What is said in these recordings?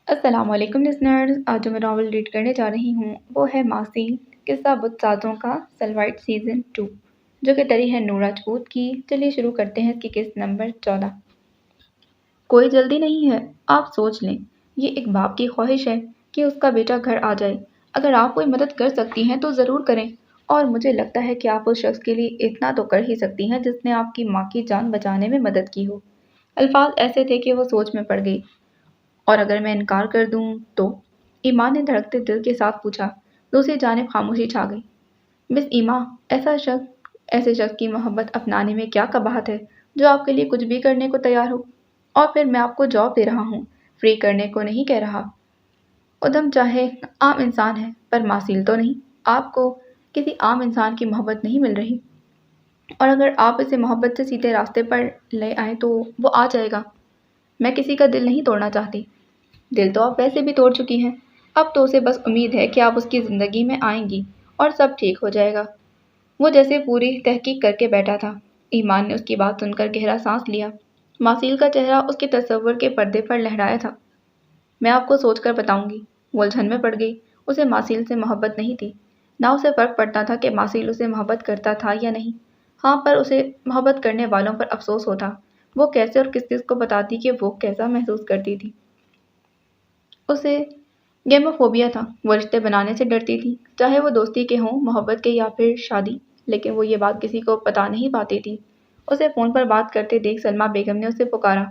السلام علیکم لسنرز، آج جو میں ناول ریڈ کرنے جا رہی ہوں وہ ہے ماسیل قصہ بت سازوں کا سلوائٹ سیزن 2، جو کہ تری ہے نورا چبوت کی۔ چلیے شروع کرتے ہیں اس کی قسط نمبر 14۔ کوئی جلدی نہیں ہے، آپ سوچ لیں، یہ ایک باپ کی خواہش ہے کہ اس کا بیٹا گھر آ جائے۔ اگر آپ کوئی مدد کر سکتی ہیں تو ضرور کریں، اور مجھے لگتا ہے کہ آپ اس شخص کے لیے اتنا تو کر ہی سکتی ہیں جس نے آپ کی ماں کی جان بچانے میں مدد کی ہو۔ الفاظ ایسے تھے کہ وہ سوچ میں پڑ گئی۔ اور اگر میں انکار کر دوں تو؟ ایمان نے دھڑکتے دل کے ساتھ پوچھا۔ دوسری جانب خاموشی چھا گئی۔ مس ایما، ایسے شخص کی محبت اپنانے میں کیا قباحت ہے جو آپ کے لیے کچھ بھی کرنے کو تیار ہو؟ اور پھر میں آپ کو جواب دے رہا ہوں، فری کرنے کو نہیں کہہ رہا۔ ادم چاہے عام انسان ہے پر ماسیل تو نہیں۔ آپ کو کسی عام انسان کی محبت نہیں مل رہی، اور اگر آپ اسے محبت سے سیدھے راستے پر لے آئیں تو وہ آ جائے گا۔ میں کسی کا دل نہیں توڑنا چاہتی۔ دل تو آپ ویسے بھی توڑ چکی ہیں، اب تو اسے بس امید ہے کہ آپ اس کی زندگی میں آئیں گی اور سب ٹھیک ہو جائے گا۔ وہ جیسے پوری تحقیق کر کے بیٹھا تھا۔ ایمان نے اس کی بات سن کر گہرا سانس لیا۔ ماسیل کا چہرہ اس کے تصور کے پردے پر لہرایا تھا۔ میں آپ کو سوچ کر بتاؤں گی۔ وہ الجھن میں پڑ گئی۔ اسے ماسیل سے محبت نہیں تھی، نہ اسے فرق پڑتا تھا کہ ماسیل اسے محبت کرتا تھا یا نہیں۔ ہاں، پر اسے محبت کرنے والوں پر افسوس ہوتا۔ وہ کیسے اور کس کو بتاتی کہ وہ کیسا محسوس کرتی تھی؟ اسے گیموفوبیا تھا، وہ رشتے بنانے سے ڈرتی تھی، چاہے وہ دوستی کے ہوں، محبت کے یا پھر شادی، لیکن وہ یہ بات کسی کو بتا نہیں پاتی تھی۔ اسے فون پر بات کرتے دیکھ سلمیٰ بیگم نے اسے پکارا۔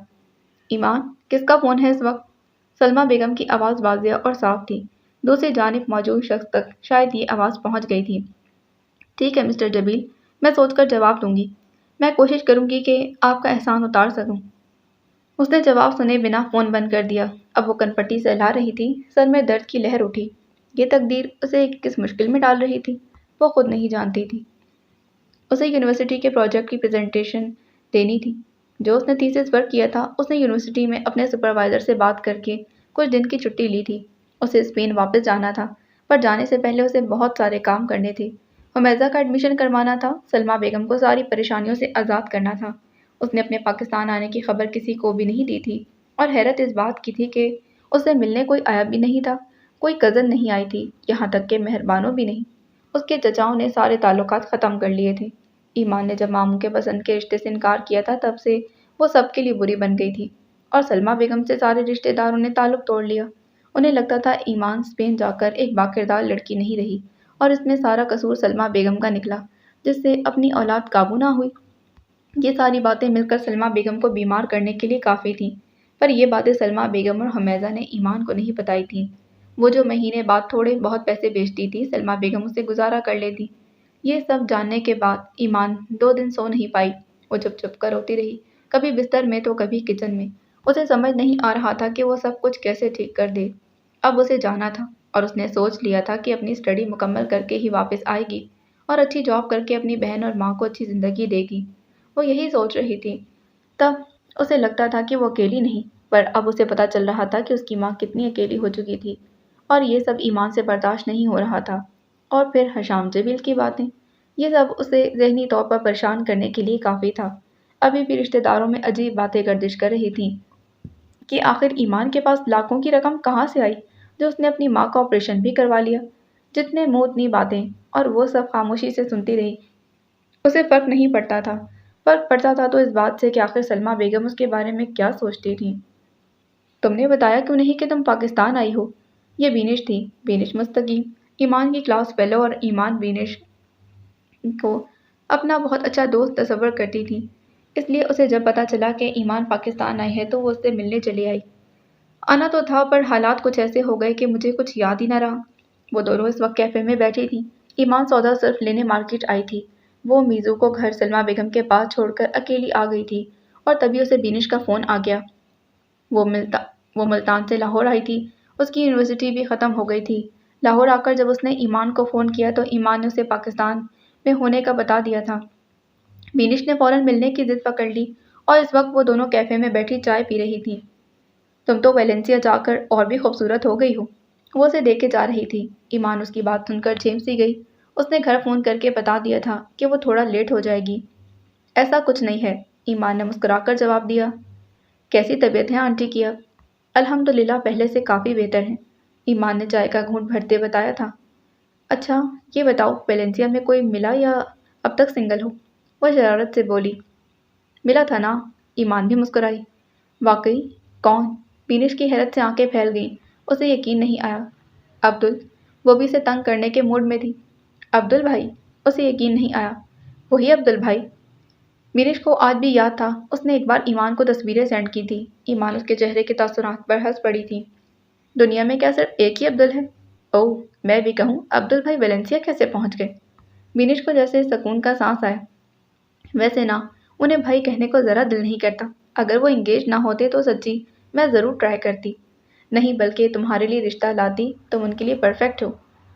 ایمان، کس کا فون ہے اس وقت؟ سلمیٰ بیگم کی آواز واضح اور صاف تھی۔ دوسری جانب موجود شخص تک شاید یہ آواز پہنچ گئی تھی۔ ٹھیک ہے مسٹر جبیل، میں سوچ کر جواب دوں گی۔ میں کوشش کروں گی کہ آپ کا احسان اتار سکوں۔ اس نے جواب سنے بنا فون بند کر دیا۔ اب وہ کنپٹی سہلا رہی تھی، سر میں درد کی لہر اٹھی۔ یہ تقدیر اسے کس مشکل میں ڈال رہی تھی، وہ خود نہیں جانتی تھی۔ اسے یونیورسٹی کے پروجیکٹ کی پریزنٹیشن دینی تھی۔ جو اس نے تھیسس ورک کیا تھا، اس نے یونیورسٹی میں اپنے سپروائزر سے بات کر کے کچھ دن کی چھٹی لی تھی۔ اسے اسپین واپس جانا تھا، پر جانے سے پہلے اسے بہت سارے کام کرنے تھے۔ حمیزہ کا ایڈمیشن کروانا تھا، سلمیٰ بیگم کو ساری پریشانیوں سے آزاد کرنا تھا۔ اس نے اپنے پاکستان آنے کی خبر کسی کو بھی نہیں دی تھی، اور حیرت اس بات کی تھی کہ اسے ملنے کوئی آیا بھی نہیں تھا۔ کوئی کزن نہیں آئی تھی، یہاں تک کہ مہربانوں بھی نہیں۔ اس کے چچاؤں نے سارے تعلقات ختم کر لیے تھے۔ ایمان نے جب ماموں کے پسند کے رشتے سے انکار کیا تھا تب سے وہ سب کے لیے بری بن گئی تھی، اور سلمیٰ بیگم سے سارے رشتے داروں نے تعلق توڑ لیا۔ انہیں لگتا تھا ایمان اسپین جا کر ایک باکردار لڑکی نہیں رہی، اور اس میں سارا قصور سلمیٰ بیگم کا نکلا، جس سے اپنی اولاد قابو نہ ہوئی۔ یہ ساری باتیں مل کر سلمیٰ بیگم کو بیمار کرنے کے لیے کافی تھیں، پر یہ باتیں سلمیٰ بیگم اور حمیزہ نے ایمان کو نہیں بتائی تھیں۔ وہ جو مہینے بعد تھوڑے بہت پیسے بھیجتی تھی، سلمیٰ بیگم اسے گزارا کر لیتی۔ یہ سب جاننے کے بعد ایمان 2 دن سو نہیں پائی۔ وہ چپ چپ کر روتی رہی، کبھی بستر میں تو کبھی کچن میں۔ اسے سمجھ نہیں آ رہا تھا کہ وہ سب کچھ کیسے ٹھیک کر دے۔ اب اسے جانا تھا، اور اس نے سوچ لیا تھا کہ اپنی اسٹڈی مکمل کر کے ہی واپس آئے گی، اور اچھی جاب کر کے اپنی بہن اور ماں کو اچھی زندگی دے گی۔ وہ یہی سوچ رہی تھی، تب اسے لگتا تھا کہ وہ اکیلی نہیں، پر اب اسے پتہ چل رہا تھا کہ اس کی ماں کتنی اکیلی ہو چکی تھی، اور یہ سب ایمان سے برداشت نہیں ہو رہا تھا۔ اور پھر حشام جبیل کی باتیں، یہ سب اسے ذہنی طور پر پریشان کرنے کے لیے کافی تھا۔ ابھی بھی رشتہ داروں میں عجیب باتیں گردش کر رہی تھیں کہ آخر ایمان کے پاس لاکھوں کی رقم کہاں سے آئی جو اس نے اپنی ماں کا آپریشن بھی کروا لیا۔ جتنے منہ اتنی باتیں، اور وہ سب خاموشی سے سنتی رہی۔ اسے فرق نہیں پڑتا تھا، فرق پڑتا تھا تو اس بات سے کہ آخر سلمیٰ بیگم اس کے بارے میں کیا سوچتی تھیں۔ تم نے بتایا کیوں نہیں کہ تم پاکستان آئی ہو؟ یہ بینش تھی، بینش مستقیم، ایمان کی کلاس فیلو، اور ایمان بینش کو اپنا بہت اچھا دوست تصور کرتی تھی۔ اس لیے اسے جب پتہ چلا کہ ایمان پاکستان آئی ہے تو وہ اس سے ملنے چلی آئی۔ آنا تو تھا، پر حالات کچھ ایسے ہو گئے کہ مجھے کچھ یاد ہی نہ رہا۔ وہ دونوں اس وقت کیفے میں بیٹھی تھیں۔ ایمان سودا صرف لینے مارکیٹ آئی تھی۔ وہ میزو کو گھر سلمیٰ بیگم کے پاس چھوڑ کر اکیلی آ گئی تھی، اور تبھی اسے بینش کا فون آ گیا۔ وہ ملتان سے لاہور آئی تھی، اس کی یونیورسٹی بھی ختم ہو گئی تھی۔ لاہور آ کر جب اس نے ایمان کو فون کیا تو ایمان نے اسے پاکستان میں ہونے کا بتا دیا تھا۔ بینش نے فوراً ملنے کی ضد پکڑ لی، اور اس وقت وہ دونوں کیفے میں بیٹھی چائے پی رہی تھیں۔ تم تو ویلنسیا جا کر اور بھی خوبصورت ہو گئی ہو، وہ اسے دیکھ کے جا رہی تھی۔ ایمان اس کی بات سن کر جھیم سی گئی۔ اس نے گھر فون کر کے بتا دیا تھا کہ وہ تھوڑا لیٹ ہو جائے گی۔ ایسا کچھ نہیں ہے، ایمان نے مسکرا کر جواب دیا۔ کیسی طبیعت ہے آنٹی کی اب؟ अल्हम्दुलिल्लाह पहले से काफ़ी बेहतर हैं, ईमान ने चाय का घूंट भरते बताया था। अच्छा, ये बताओ वेलेंसिया में कोई मिला या अब तक सिंगल हो? वह शरारत से बोली। मिला था ना, ईमान भी मुस्कुराई। वाकई? कौन? बीनिश की हैरत से आंखें फैल गईं, उसे यकीन नहीं आया। अब्दुल, वो भी उसे तंग करने के मूड में थी। अब्दुल भाई? उसे यकीन नहीं आया। वही अब्दुल भाई। बीनिश को आज भी याद था, उसने एक बार ईमान को तस्वीरें सेंड की थी। ईमान उसके चेहरे के तासुरात पर हंस पड़ी थी। दुनिया में क्या सिर्फ एक ही अब्दुल है? ओह, मैं भी कहूँ, अब्दुल भाई वेलेंसिया कैसे पहुंच गए? बीनिश को जैसे सुकून का सांस आया। वैसे ना, उन्हें भाई कहने को ज़रा दिल नहीं करता। अगर वो इंगेज ना होते तो सच्ची मैं ज़रूर ट्राई करती। नहीं, बल्कि तुम्हारे लिए रिश्ता लाती, तुम उनके लिए परफेक्ट हो।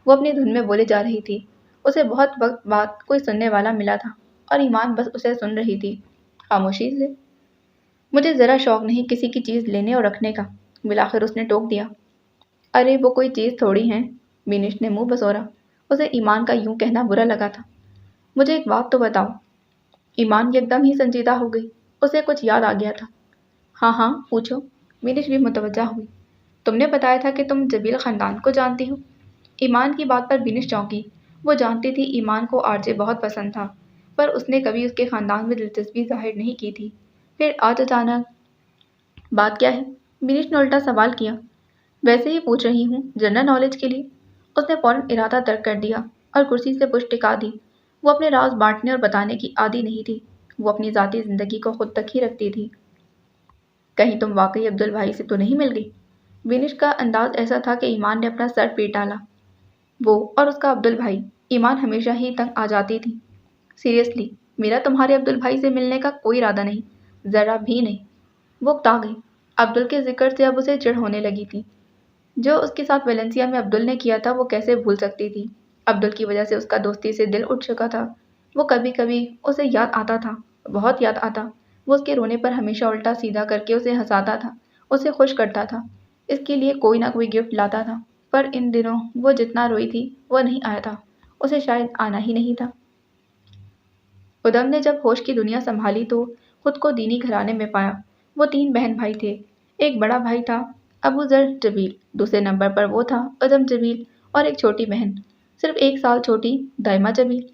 वो अपनी धुन में बोले जा रही थी। उसे बहुत वक्त बाद कोई सुनने वाला मिला था और ईमान बस उसे सुन रही थी, खामोशी से। मुझे ज़रा शौक नहीं किसी की चीज़ लेने और रखने का, बिलाखिर उसने टोक दिया। अरे वो कोई चीज़ थोड़ी है, बीनिश ने मुंह बसोरा। उसे ईमान का यूं कहना बुरा लगा था। मुझे एक बात तो बताओ। ईमान एकदम ही संजीदा हो गई। उसे कुछ याद आ गया था। हाँ हाँ, पूछो। बीनिश भी मुतवज्जा हुई। तुमने बताया था कि तुम जबील ख़ानदान को जानती हो। ईमान की बात पर बिनिश चौंकी। वो जानती थी ईमान को आरजे बहुत पसंद था, पर उसने कभी उसके ख़ानदान में दिलचस्पी जाहिर नहीं की थी। फिर आज अचानक। बात क्या है? बिनिश ने उल्टा सवाल किया। वैसे ही पूछ रही हूँ, जनरल नॉलेज के लिए। उसने फौरन इरादा तर्क कर दिया और कुर्सी से पुश टिका दी। वो अपने राज बांटने और बताने की आदी नहीं थी। वो अपनी ज़ाती ज़िंदगी को खुद तक ही रखती थी। कहीं तुम वाकई अब्दुल भाई से तो नहीं मिल गई? बिनिश का अंदाज ऐसा था कि ईमान ने अपना सर पीट डाला। वो और उसका अब्दुल भाई, ईमान हमेशा ही तंग आ जाती थी। सीरियसली, मेरा तुम्हारे अब्दुल भाई से मिलने का कोई इरादा नहीं, ज़रा भी नहीं। वो उकता गई। अब्दुल के जिक्र से अब उसे चिढ़ होने लगी थी। जो उसके साथ वेलेंसिया में अब्दुल ने किया था वो कैसे भूल सकती थी। अब्दुल की वजह से उसका दोस्ती से दिल उठ चुका था। वो कभी कभी उसे याद आता था, बहुत याद आता। वो उसके रोने पर हमेशा उल्टा सीधा करके उसे हंसाता था, उसे खुश करता था, इसके लिए कोई ना कोई गिफ्ट लाता था। पर इन दिनों वो जितना रोई थी वो नहीं आया था, उसे शायद आना ही नहीं था। उदम ने जब होश की दुनिया संभाली तो खुद को दीनी घराने में पाया। वो 3 बहन भाई थे। एक बड़ा भाई था अबू ज़र जबील, दूसरे नंबर पर वो था उदम जबील और एक छोटी बहन, सिर्फ 1 साल छोटी, दाइमा जबील।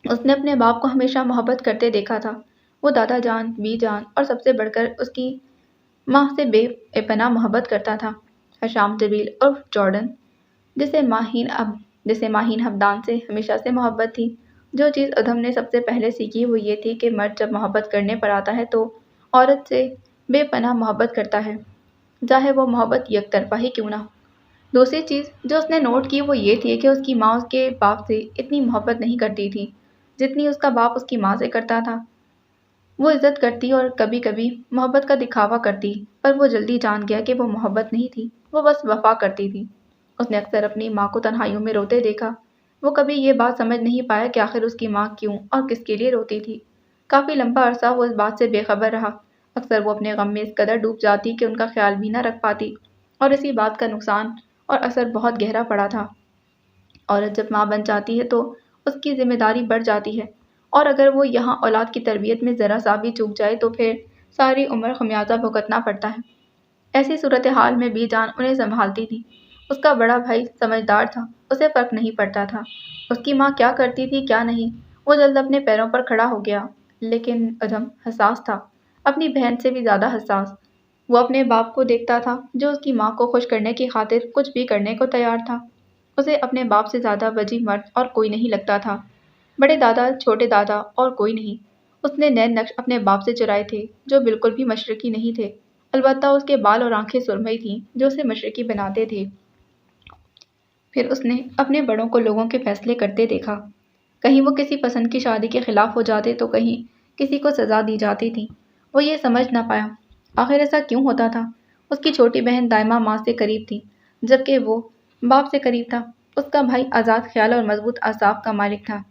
उसने अपने बाप को हमेशा मोहब्बत करते देखा था। वो दादा जान, बी जान और सबसे बढ़कर उसकी माँ से बेपनाह मोहब्बत करता था। हशाम जबील उर्फ जॉर्डन, जिसे माहीन अब जिसे माहीन हमदान से हमेशा से मोहब्बत थी। जो चीज़ अधम ने सबसे पहले सीखी वो ये थी कि मर्द जब मोहब्बत करने पर आता है तो औरत से बेपनाह मोहब्बत करता है, चाहे वो मोहब्बत एकतरफा ही क्यों ना हो। दूसरी चीज़ जो उसने नोट की वो ये थी कि उसकी माँ उसके बाप से इतनी मोहब्बत नहीं करती थी जितनी उसका बाप उसकी माँ से करता था। वो इज्जत करती और कभी कभी मोहब्बत का दिखावा करती, पर वो जल्दी जान गया कि वो मोहब्बत नहीं थी, वो बस वफा करती थी। उसने अक्सर अपनी माँ को तन्हाइयों में रोते देखा। वो कभी ये बात समझ नहीं पाया कि आखिर उसकी माँ क्यों और किसके लिए रोती थी। काफ़ी लंबा अरसा वो इस बात से बेखबर रहा। अक्सर वो अपने गम में इस कदर डूब जाती कि उनका ख्याल भी न रख पाती, और इसी बात का नुकसान और असर बहुत गहरा पड़ा था। औरत जब माँ बन जाती है तो उसकी जिम्मेदारी बढ़ जाती है, और अगर वो यहाँ औलाद की तरबियत में ज़रा सा भी चूक जाए तो फिर सारी उम्र खमियाजा भुगतना पड़ता है। ऐसी सूरत हाल में बीजान उन्हें संभालती थी। उसका बड़ा भाई समझदार था, उसे फ़र्क नहीं पड़ता था उसकी माँ क्या करती थी क्या नहीं। वो जल्द अपने पैरों पर खड़ा हो गया। लेकिन अदम हसास था, अपनी बहन से भी ज़्यादा हसास। वो अपने बाप को देखता था जो उसकी माँ को खुश करने की खातिर कुछ भी करने को तैयार था। उसे अपने बाप से ज़्यादा वजी मर्द और कोई नहीं लगता था। बड़े दादा, छोटे दादा और कोई नहीं। उसने नए नक्श अपने बाप से चुराए थे जो बिल्कुल भी मशरकी नहीं थे। अलबत्ता उसके बाल और आंखें सुरमई थीं जो उसे मशरकी बनाते थे। फिर उसने अपने बड़ों को लोगों के फैसले करते देखा। कहीं वो किसी पसंद की शादी के खिलाफ हो जाते तो कहीं किसी को सज़ा दी जाती थी। वो ये समझ ना पाया आखिर ऐसा क्यों होता था। उसकी छोटी बहन दाइमा माँ से करीब थी, जबकि वो बाप से करीब था। उसका भाई आज़ाद ख्याल और मजबूत आसाब का मालिक था।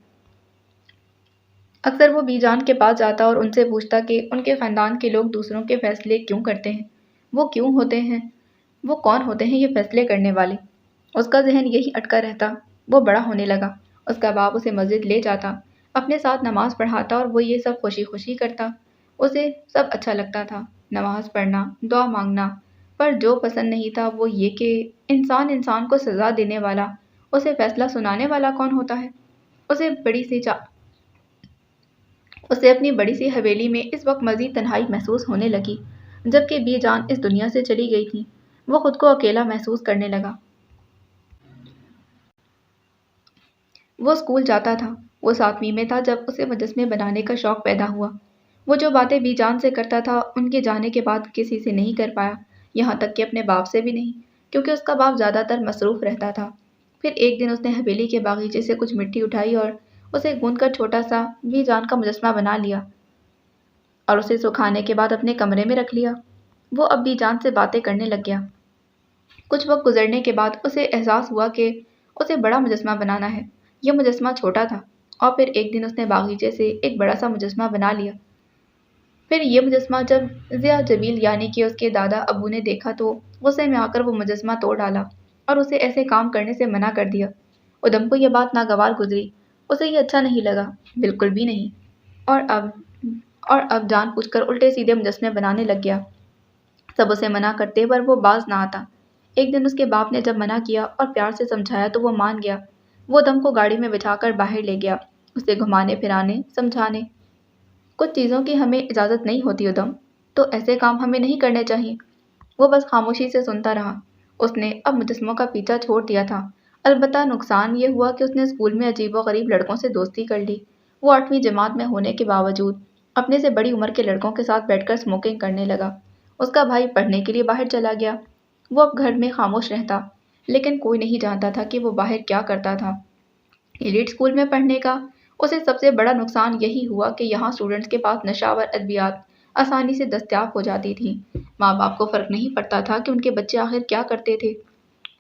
अक्सर वो बीजान के पास जाता और उनसे पूछता कि उनके ख़ानदान के लोग दूसरों के फैसले क्यों करते हैं, वो क्यों होते हैं, वो कौन होते हैं ये फैसले करने वाले। उसका जहन यही अटका रहता। वो बड़ा होने लगा। उसका बाप उसे मस्जिद ले जाता, अपने साथ नमाज पढ़ाता और वो ये सब खुशी खुशी करता। उसे सब अच्छा लगता था, नमाज पढ़ना, दुआ मांगना, پر جو پسند نہیں تھا وہ یہ کہ انسان انسان کو سزا دینے والا، اسے فیصلہ سنانے والا کون ہوتا ہے؟ اسے بڑی سی چا اسے اپنی بڑی سی حویلی میں اس وقت مزید تنہائی محسوس ہونے لگی۔ جبکہ بی جان اس دنیا سے چلی گئی تھی، وہ خود کو اکیلا محسوس کرنے لگا۔ وہ اسکول جاتا تھا، وہ 7ویں میں تھا جب اسے مجسمے بنانے کا شوق پیدا ہوا۔ وہ جو باتیں بی جان سے کرتا تھا ان کے جانے کے بعد کسی سے نہیں کر پایا، یہاں تک کہ اپنے باپ سے بھی نہیں، کیونکہ اس کا باپ زیادہ تر مصروف رہتا تھا۔ پھر ایک دن اس نے حویلی کے باغیچے سے کچھ مٹی اٹھائی اور اسے گوندھ کر چھوٹا سا بی جان کا مجسمہ بنا لیا اور اسے سکھانے کے بعد اپنے کمرے میں رکھ لیا۔ وہ اب بی جان سے باتیں کرنے لگ گیا۔ کچھ وقت گزرنے کے بعد اسے احساس ہوا کہ اسے بڑا مجسمہ بنانا ہے۔ یہ مجسمہ چھوٹا تھا اور پھر ایک دن اس نے باغیچے سے ایک بڑا سا مجسمہ بنا لیا۔ پھر یہ مجسمہ جب ضیاء جبیل یعنی کہ اس کے دادا ابو نے دیکھا تو غصے میں آ کر وہ مجسمہ توڑ ڈالا اور اسے ایسے کام کرنے سے منع کر دیا۔ ادم کو یہ بات ناگوار گزری، اسے یہ اچھا نہیں لگا، بالکل بھی نہیں، اور اب جان بوجھ کر الٹے سیدھے مجسمے بنانے لگ گیا۔ سب اسے منع کرتے پر وہ باز نہ آتا۔ ایک دن اس کے باپ نے جب منع کیا اور پیار سے سمجھایا تو وہ مان گیا۔ وہ ادم کو گاڑی میں بٹھا کر باہر لے گیا، اسے گھمانے پھرانے، سمجھانے۔ کچھ چیزوں کی ہمیں اجازت نہیں ہوتی ادم، تو ایسے کام ہمیں نہیں کرنے چاہیے۔ وہ بس خاموشی سے سنتا رہا۔ اس نے اب مجسموں کا پیچھا چھوڑ دیا تھا، البتہ نقصان یہ ہوا کہ اس نے اسکول میں عجیب و غریب لڑکوں سے دوستی کر لی۔ وہ 8ویں جماعت میں ہونے کے باوجود اپنے سے بڑی عمر کے لڑکوں کے ساتھ بیٹھ کر اسموکنگ کرنے لگا۔ اس کا بھائی پڑھنے کے لیے باہر چلا گیا۔ وہ اب گھر میں خاموش رہتا، لیکن کوئی نہیں جانتا تھا کہ وہ باہر کیا کرتا تھا۔ ایلیٹ اسکول میں پڑھنے کا اسے سب سے بڑا نقصان یہی ہوا کہ یہاں اسٹوڈنٹس کے پاس نشہ آور ادویات آسانی سے دستیاب ہو جاتی تھیں۔ ماں باپ کو فرق نہیں پڑتا تھا کہ ان کے بچے آخر کیا کرتے تھے،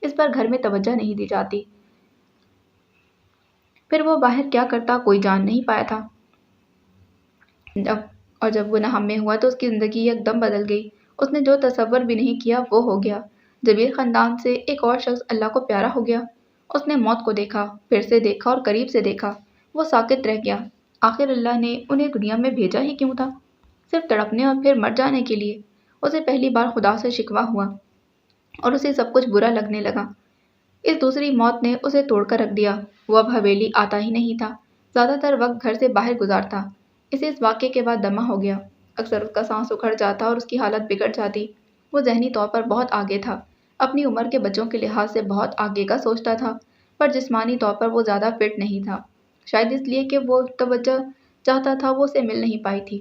اس پر گھر میں توجہ نہیں دی جاتی۔ پھر وہ باہر کیا کرتا کوئی جان نہیں پایا تھا۔ جب وہ نہمیں ہوا تو اس کی زندگی یک دم بدل گئی۔ اس نے جو تصور بھی نہیں کیا وہ ہو گیا۔ جبیل خاندان سے ایک اور شخص اللہ کو پیارا ہو گیا۔ اس نے موت کو دیکھا، پھر سے دیکھا اور قریب سے دیکھا۔ وہ ساکت رہ گیا۔ آخر اللہ نے انہیں دنیا میں بھیجا ہی کیوں تھا؟ صرف تڑپنے اور پھر مر جانے کے لیے؟ اسے پہلی بار خدا سے شکوہ ہوا اور اسے سب کچھ برا لگنے لگا۔ اس دوسری موت نے اسے توڑ کر رکھ دیا۔ وہ اب حویلی آتا ہی نہیں تھا، زیادہ تر وقت گھر سے باہر گزارتا۔ اسے اس واقعے کے بعد دمہ ہو گیا۔ اکثر اس کا سانس اکھڑ جاتا اور اس کی حالت بگڑ جاتی۔ وہ ذہنی طور پر بہت آگے تھا، اپنی عمر کے بچوں کے لحاظ سے بہت آگے کا سوچتا تھا، پر جسمانی طور پر وہ زیادہ فٹ نہیں تھا، شاید اس لیے کہ وہ توجہ چاہتا تھا وہ اسے مل نہیں پائی تھی۔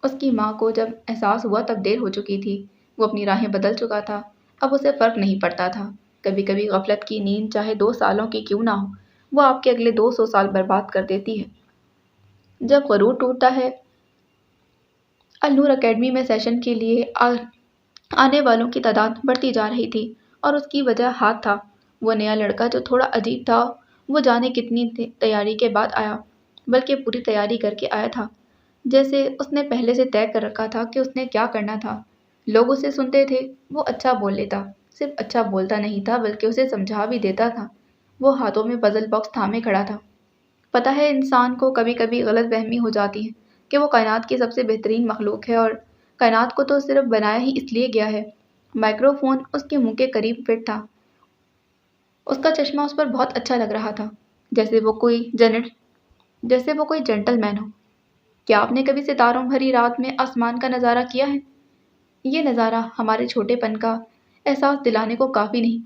اس کی ماں کو جب احساس ہوا تب دیر ہو چکی تھی، وہ اپنی راہیں بدل چکا تھا، اب اسے فرق نہیں پڑتا تھا۔ کبھی کبھی غفلت کی نیند چاہے 2 سالوں کی کیوں نہ ہو، وہ آپ کے اگلے 200 سال برباد کر دیتی ہے۔ جب غرور ٹوٹتا ہے۔ النور اکیڈمی میں سیشن کے لیے آنے والوں کی تعداد بڑھتی جا رہی تھی اور اس کی وجہ ہاتھ تھا۔ وہ نیا لڑکا جو تھوڑا عجیب تھا، وہ جانے کتنی تیاری کے بعد آیا، بلکہ پوری تیاری کر کے آیا تھا، جیسے اس نے پہلے سے طے کر رکھا تھا کہ اس نے کیا کرنا تھا۔ لوگ اسے سنتے تھے، وہ اچھا بول لیتا، صرف اچھا بولتا نہیں تھا بلکہ اسے سمجھا بھی دیتا تھا۔ وہ ہاتھوں میں پزل باکس تھامے کھڑا تھا۔ پتہ ہے انسان کو کبھی کبھی غلط فہمی ہو جاتی ہے کہ وہ کائنات کی سب سے بہترین مخلوق ہے، اور کائنات کو تو صرف بنایا ہی اس لیے گیا ہے۔ مائکرو فون اس کے منہ کے قریب فٹ تھا۔ اس کا چشمہ اس پر بہت اچھا لگ رہا تھا، جیسے وہ کوئی جینٹل مین ہو۔ کیا آپ نے کبھی ستاروں بھری رات میں آسمان کا نظارہ کیا ہے؟ یہ نظارہ ہمارے چھوٹے پن کا احساس دلانے کو کافی نہیں۔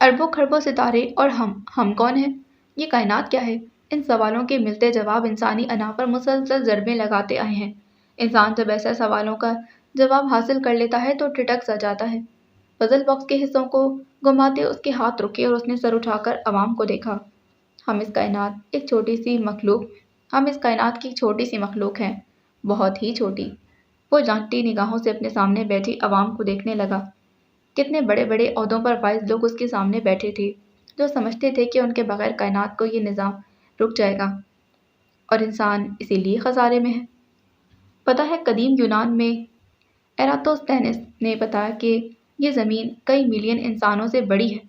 اربوں خربوں ستارے اور ہم کون ہیں؟ یہ کائنات کیا ہے؟ ان سوالوں کے ملتے جواب انسانی انا پر مسلسل ضربیں لگاتے آئے ہیں۔ انسان جب ایسے سوالوں کا جواب حاصل کر لیتا ہے تو ٹھٹک سا جاتا ہے۔ پزل باکس کے حصوں کو گھماتے اس کے ہاتھ رکے اور اس نے سر اٹھا کر عوام کو دیکھا۔ ہم اس کائنات کی چھوٹی سی مخلوق ہیں، بہت ہی چھوٹی۔ وہ جانتی نگاہوں سے اپنے سامنے بیٹھی عوام کو دیکھنے لگا۔ کتنے بڑے بڑے عہدوں پر فائز لوگ اس کے سامنے بیٹھے تھے، جو سمجھتے تھے کہ ان کے بغیر کائنات کو یہ نظام رک جائے گا، اور انسان اسی لیے خسارے میں ہے۔ پتہ ہے قدیم یونان میں ایراتوستھینس نے بتایا کہ یہ زمین کئی ملین انسانوں سے بڑی ہے،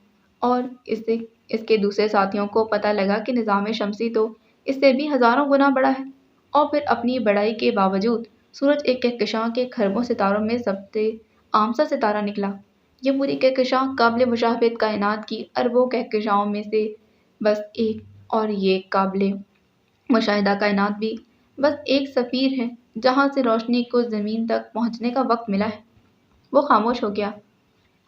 اور اس کے دوسرے ساتھیوں کو پتہ لگا کہ نظام شمسی تو اس سے بھی ہزاروں گنا بڑا ہے، اور پھر اپنی بڑائی کے باوجود سورج ایک کہکشاں کے کھربوں ستاروں میں سب سے आम सा सितारा निकला। ये पूरी कहकशां काबिल मुशाहबत कायनात की अरबों कहकशाओं में से बस एक, और ये काबिल मुशाहिदा कायनात भी बस एक सफ़ीर है जहाँ से रोशनी को ज़मीन तक पहुँचने का वक्त मिला है। वो खामोश हो गया।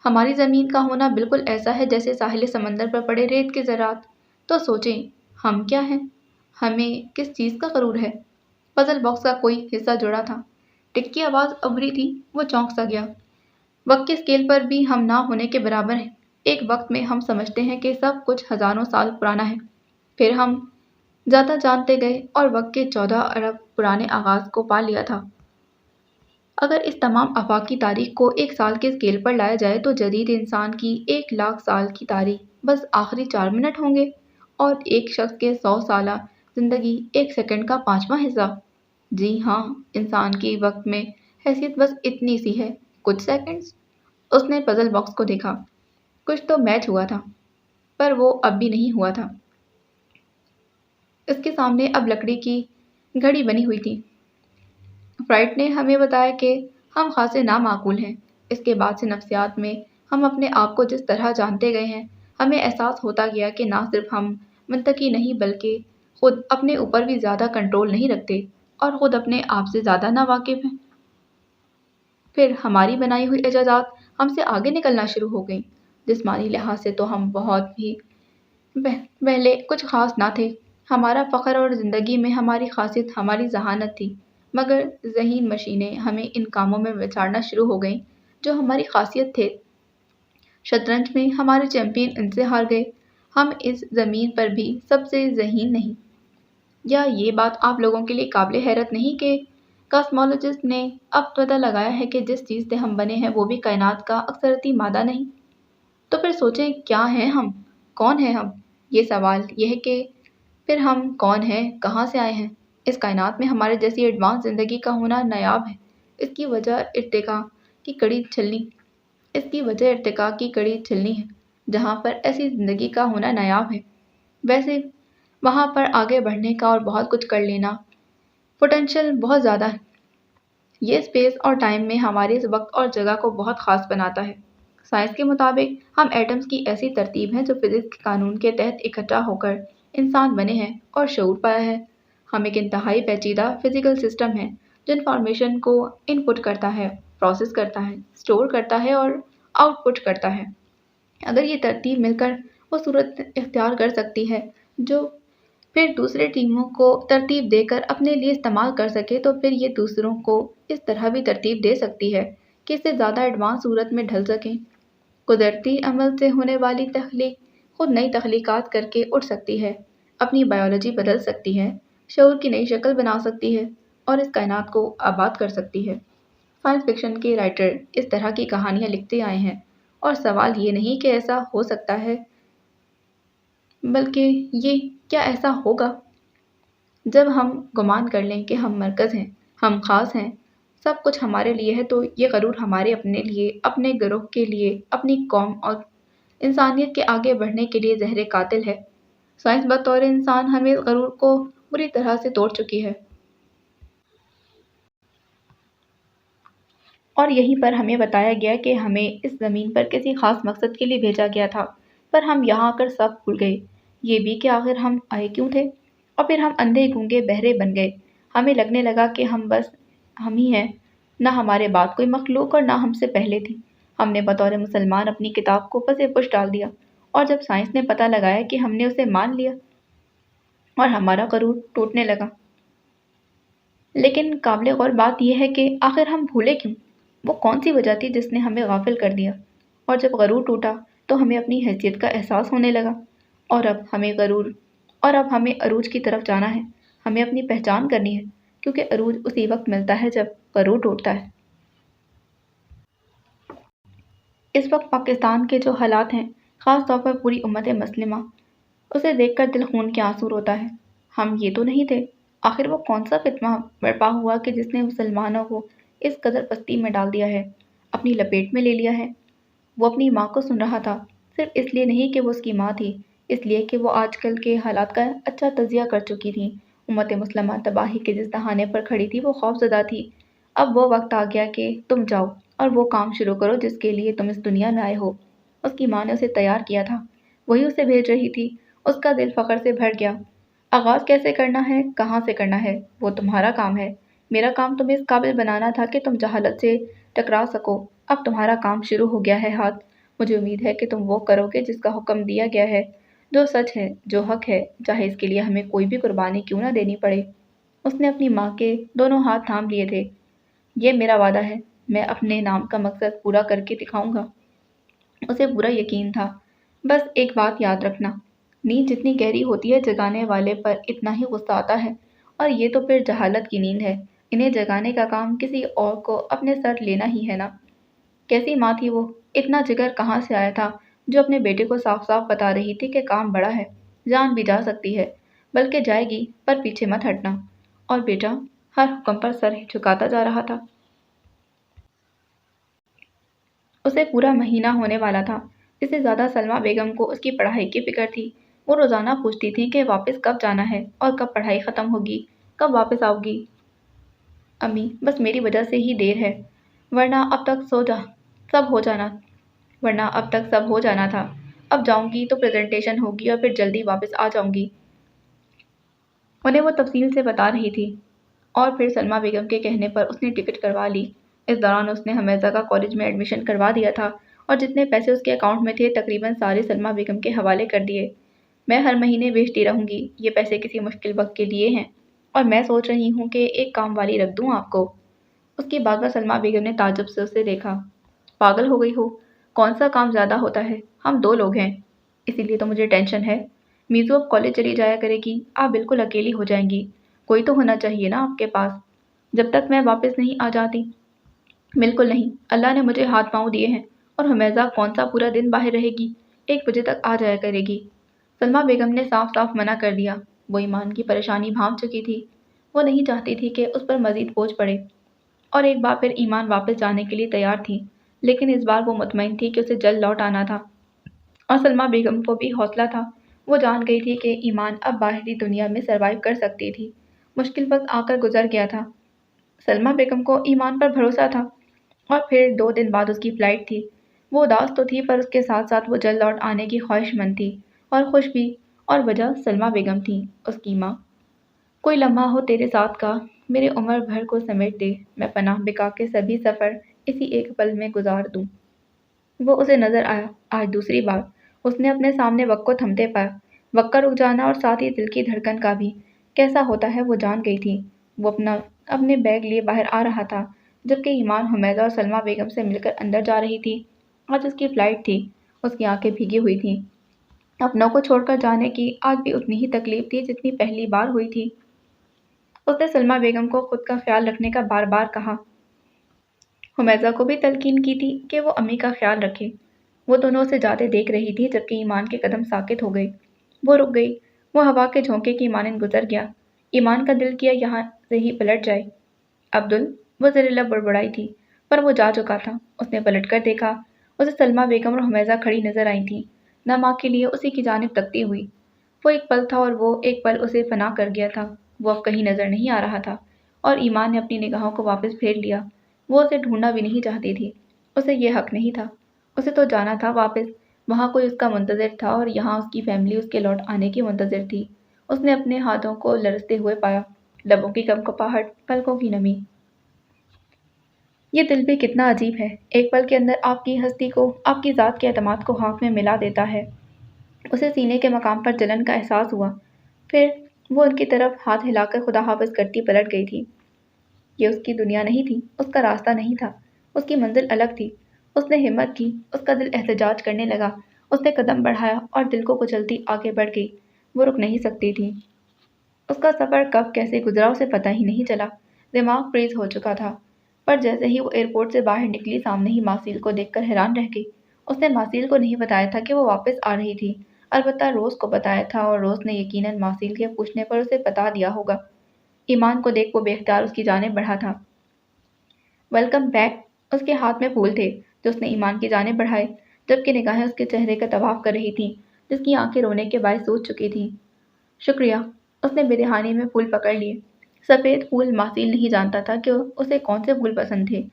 हमारी ज़मीन का होना बिल्कुल ऐसा है जैसे साहिल समंदर पर पड़े रेत के ज़रात। तो सोचें, हम क्या हैं? हमें किस चीज़ का गरूर है? पजल बॉक्स का कोई हिस्सा जुड़ा था। टिक की आवाज़ अबरी थी। वो चौंक सा गया। वक्त के स्केल पर भी हम ना होने के बराबर हैं। एक वक्त में हम समझते हैं कि सब कुछ हज़ारों साल पुराना है। फिर हम ज़्यादा जानते गए और वक्त के 14 अरब पुराने आगाज़ को पा लिया था। अगर इस तमाम आफाकी तारीख को एक साल के स्केल पर लाया जाए तो जदीद इंसान की 1 लाख साल की तारीख बस आखिरी 4 मिनट होंगे, और एक शख्स के 100 साला ज़िंदगी 1 सेकंड का 5वां हिस्सा। जी हाँ, इंसान की वक्त में हैसियत बस इतनी सी है, कुछ सेकंड्स। उसने पजल बॉक्स को देखा। कुछ तो मैच हुआ था, पर वो अब भी नहीं हुआ था। इसके सामने अब लकड़ी की घड़ी बनी हुई थी। फ्राइड ने हमें बताया कि हम खासे नामाकूल हैं। इसके बाद से नफ्सियात में हम अपने आप को जिस तरह जानते गए हैं, हमें एहसास होता गया कि ना सिर्फ हम मंतकी नहीं बल्कि खुद अपने ऊपर भी ज़्यादा कंट्रोल नहीं रखते और ख़ुद अपने आप से ज़्यादा नावाकिफ़ हैं। फिर हमारी बनाई हुई इजाज़ात हमसे आगे निकलना शुरू हो गई। जिस्मानी लिहाज से तो हम बहुत भी पहले कुछ ख़ास ना थे। हमारा फ़ख्र और ज़िंदगी में हमारी ख़ासियत हमारी ज़हानत थी। मगर ज़हीन मशीनें हमें इन कामों में बिछाड़ना शुरू हो गईं जो हमारी ख़ासियत थे। शतरंज में हमारे चैंपियन इनसे हार गए। हम इस ज़मीन पर भी सबसे ज़हीन नहीं। या ये बात आप लोगों के लिए काबिल हैरत नहीं कि कॉस्मोलॉजिस्ट ने अब पता लगाया है कि जिस चीज़ से हम बने हैं वो भी कायनात का अक्सरती मादा नहीं। तो फिर सोचें, क्या हैं हम? कौन है हम? ये सवाल यह है कि फिर हम कौन हैं, कहाँ से आए हैं? इस कायनात में हमारे जैसी एडवांस ज़िंदगी का होना नायाब है। इसकी वजह इर्तिका की कड़ी छलनी है। जहाँ पर ऐसी ज़िंदगी का होना नायाब है, वैसे वहाँ पर आगे बढ़ने का और बहुत कुछ कर लेना पोटेंशियल बहुत ज़्यादा है। ये स्पेस और टाइम में हमारे इस वक्त और जगह को बहुत ख़ास बनाता है। साइंस के मुताबिक हम एटम्स की ऐसी तरतीब हैं जो फिज़िक्स के कानून के तहत इकट्ठा होकर इंसान बने हैं और शऊर पाया है। हम एक इंतहाई पेचीदा फिज़िकल सिस्टम है जो इन्फॉर्मेशन को इनपुट करता है, प्रोसेस करता है, स्टोर करता है और आउटपुट करता है। अगर ये तरतीब मिलकर वो सूरत इख्तियार कर सकती है जो फिर दूसरे टीमों को तरतीब देकर अपने लिए इस्तेमाल कर सके, तो फिर ये दूसरों को इस तरह भी तरतीब दे सकती है कि इससे ज़्यादा एडवांस सूरत में ढल सकें। कुदरती अमल से होने वाली तख्लीक खुद नई तख्लीकात करके उठ सकती है, अपनी बायोलॉजी बदल सकती है, शऊर की नई शक्ल बना सकती है और इस कायनात को आबाद कर सकती है। साइंस फिक्शन के राइटर इस तरह की कहानियाँ लिखते आए हैं, और सवाल ये नहीं कि ऐसा हो सकता है, बल्कि ये क्या ऐसा होगा। जब हम गुमान कर लें कि हम मरकज़ हैं, हम ख़ास हैं, सब कुछ हमारे लिए है, तो ये गरूर हमारे अपने लिए, अपने गिरोह के लिए, अपनी कौम और इंसानियत के आगे बढ़ने के लिए ज़हर कातिल है। साइंस बतौर इंसान हमें इस गरूर को बुरी तरह से तोड़ चुकी है, और यहीं पर हमें बताया गया कि हमें इस ज़मीन पर किसी ख़ास मकसद के लिए भेजा गया था, पर हम यहाँ आकर सब भूल गए। ये भी कि आखिर हम आए क्यों थे, और फिर हम अंधे गूंगे बहरे बन गए। हमें लगने लगा कि हम बस हम ही हैं, ना हमारे बाद कोई मखलूक और ना हमसे पहले थी। हमने बतौर मुसलमान अपनी किताब को पसे पुश डाल दिया, और जब साइंस ने पता लगाया कि हमने उसे मान लिया और हमारा गरूर टूटने लगा। लेकिन काबिल गौर बात यह है कि आखिर हम भूले क्यों? वो कौन सी वजह थी जिसने हमें गाफिल कर दिया? और जब गरूर टूटा तो हमें अपनी हैसियत का एहसास होने लगा, और अब हमें अरूज की तरफ जाना है। हमें अपनी पहचान करनी है, क्योंकि अरूज उसी वक्त मिलता है जब गरूर टूटता है। इस वक्त पाकिस्तान के जो हालात हैं, ख़ास तौर पर पूरी उम्मत मुस्लिमा, उसे देखकर दिल खून के आंसू रोता है। हम ये तो नहीं थे। आखिर वो कौन सा फित्ना बर्पा हुआ कि जिसने मुसलमानों को इस कदर पस्ती में डाल दिया है, अपनी लपेट में ले लिया है। वो अपनी माँ को सुन रहा था, सिर्फ इसलिए नहीं कि वो उसकी माँ थी, इसलिए कि वो आजकल के हालात का अच्छा तजिया कर चुकी थी। उम्मत मुस्लिमा तबाही के जिस दहाने पर खड़ी थी वो खौफज़दा थी। अब वो वक्त आ गया कि तुम जाओ, और वो काम शुरू करो जिसके लिए तुम इस दुनिया में आए हो। उसकी माँ ने उसे तैयार किया था, वही उसे भेज रही थी। उसका दिल फ़ख्र से भर गया। आगाज़ कैसे करना है, कहाँ से करना है, वो तुम्हारा काम है। मेरा काम तुम्हें इस काबिल बनाना था कि तुम जहालत से टकरा सको। अब तुम्हारा काम शुरू हो गया है हाथ। मुझे उम्मीद है कि तुम वो करोगे जिसका हुक्म दिया गया है, जो सच है, जो हक है, चाहे इसके लिए हमें कोई भी कुर्बानी क्यों ना देनी पड़े। उसने अपनी माँ के दोनों हाथ थाम लिए थे। ये मेरा वादा है, मैं अपने नाम का मकसद पूरा करके दिखाऊंगा। उसे पूरा यकीन था। बस एक बात याद रखना, नींद जितनी गहरी होती है जगाने वाले पर इतना ही गुस्सा आता है, और ये तो फिर जहालत की नींद है। इन्हें जगाने का काम किसी और को अपने सर लेना ही है ना। कैसी माँ थी वो, इतना जिगर कहाँ से आया था जो अपने बेटे को साफ साफ बता रही थी कि काम बड़ा है, जान भी जा सकती है, बल्कि जाएगी पर पीछे मत हटना। और बेटा हर हुक्म पर सर झुकाता जा रहा था। उसे पूरा महीना होने वाला था। इससे ज़्यादा सलमा बेगम को उसकी पढ़ाई की फ़िक्र थी। वो रोज़ाना पूछती थी कि वापस कब जाना है और कब पढ़ाई ख़त्म होगी, कब वापस आओगी। अम्मी, बस मेरी वजह से ही देर है, वरना अब तक सब हो जाना वरना अब तक सब हो जाना था। अब जाऊंगी तो प्रेजेंटेशन होगी और फिर जल्दी वापस आ जाऊंगी। उन्हें वो तफसील से बता रही थी। और फिर सलमा बेगम के कहने पर उसने टिकट करवा ली। इस दौरान उसने हमेज़ा का कॉलेज में एडमिशन करवा दिया था, और जितने पैसे उसके अकाउंट में थे तकरीबन सारे सलमा बेगम के हवाले कर दिए। मैं हर महीने भेजती रहूंगी, ये पैसे किसी मुश्किल वक्त के लिए हैं, और मैं सोच रही हूँ कि एक काम वाली रख दूँ आपको। उसकी बात पर सलमा बेगम ने ताज्जुब से उसे देखा। पागल हो गई हो, कौन सा काम ज़्यादा होता है, हम दो लोग हैं, इसीलिए तो मुझे टेंशन है। मीज़ू अब कॉलेज चली जाया करेगी, आप बिल्कुल अकेली हो जाएंगी। कोई तो होना चाहिए ना आपके पास, जब तक मैं वापस नहीं आ जाती। बिल्कुल नहीं, अल्लाह ने मुझे हाथ पाँव दिए हैं, और हमेज़ा कौन सा पूरा दिन बाहर रहेगी, 1 बजे तक आ जाया करेगी। सलमा बेगम ने साफ साफ मना कर दिया। वो ईमान की परेशानी भांप चुकी थी। वो नहीं चाहती थी कि उस पर मजीद बोझ पड़े, और एक बार फिर ईमान वापस जाने के लिए तैयार थी, लेकिन इस बार वो मुतमईन थी कि उसे जल्द लौट आना था। और सलमा बेगम को भी हौसला था। वो जान गई थी कि ईमान अब बाहरी दुनिया में सरवाइव कर सकती थी। मुश्किल वक्त आकर गुजर गया था। सलमा बेगम को ईमान पर भरोसा था। और फिर 2 दिन बाद उसकी फ़्लाइट थी। वो उदास तो थी, पर उसके साथ साथ वो जल्द लौट आने की ख्वाहिशमंद थी, और खुश भी। और वजह सलमा बेगम थी, उसकी माँ। कोई लम्हा हो तेरे साथ का, मेरे उम्र भर को समेट दे, मैं पनाह बिका के सभी सफ़र इसी एक पल में गुजार दूँ। वो उसे नज़र आया। आज दूसरी बार उसने अपने सामने वक्त को थमते पाया। वक्त का रुक जाना और साथ ही दिल की धड़कन का भी कैसा होता है वो जान गई थी। वो अपने बैग लिए बाहर आ रहा था, जबकि ईमान हुमैदा और सलमा बेगम से मिलकर अंदर जा रही थी। आज उसकी फ़्लाइट थी। उसकी आंखें भीगी हुई थीं। अपनों को छोड़कर जाने की आज भी उतनी ही तकलीफ थी जितनी पहली बार हुई थी। उसने सलमा बेगम को खुद का ख्याल रखने का बार बार कहा। हुमैज़ा को भी तलकीन की थी कि वो अम्मी का ख्याल रखे। वो दोनों उसे जाते देख रही थी, जबकि ईमान के कदम साकित हो गए। वो रुक गई। वो हवा के झोंके की मानंद गुजर गया। ईमान का दिल किया यहाँ से ही पलट जाए। अब्दुल, वो ज़हरीला बड़बड़ाई थी, पर वो जा चुका था। उसने पलट कर देखा। उसे सलमा बेगम और हुमैज़ा खड़ी नजर आई थी, न माँ के लिए उसी की जानिब तकती हुई। वो एक पल था, और वो एक पल उसे फना कर गया था। वो अब कहीं नजर नहीं आ रहा था, और ईमान ने अपनी निगाहों को वापस फेर लिया। वो उसे ढूंढना भी नहीं चाहती थी। उसे ये हक नहीं था। उसे तो जाना था वापस। वहाँ कोई उसका मुंतज़िर था, और यहाँ उसकी फैमिली उसके लौट आने की मुंतज़िर थी। उसने अपने हाथों को लरसते हुए पाया, लबों की कंपकपाहट, पलकों की नमी। ये दिल भी कितना अजीब है, एक पल के अंदर आपकी हस्ती को, आपकी ज़ात के एतमाद को खाक में मिला देता है। उसे सीने के मकाम पर जलन का एहसास हुआ। फिर वो उनकी तरफ हाथ हिलाकर खुदा हाफिज करती पलट गई थी। ये उसकी दुनिया नहीं थी, उसका रास्ता नहीं था, उसकी मंजिल अलग थी। उसने हिम्मत की, उसका दिल एहतजाज करने लगा। उसने कदम बढ़ाया और दिल को कुचलती आगे बढ़ गई। वो रुक नहीं सकती थी। उसका सफ़र कब कैसे गुजरा उसे पता ही नहीं चला। दिमाग फ्रीज हो चुका था। पर जैसे ही वो एयरपोर्ट से बाहर निकली, सामने ही मासील को देखकर हैरान रह गई। उसने मासील को नहीं बताया था कि वो वापस आ रही थी। अलबत्ता रोज़ को बताया था, और रोज़ ने यकीनन मासील के पूछने पर उसे बता दिया होगा। ईमान को देख वो बेख्तियार उसकी जानिब बढ़ा था। Welcome back. उसके हाथ में फूल थे, जो उसने ईमान की जानिब बढ़ाए, जबकि निगाहें उसके चेहरे का तवाफ कर रही थीं, जिसकी आंखें रोने के बायस सूज चुकी थीं। शुक्रिया। उसने बेदहानी में फूल पकड़ लिए। सफ़ेद फूल मासील नहीं जानता था कि उसे कौन से फूल पसंद थे,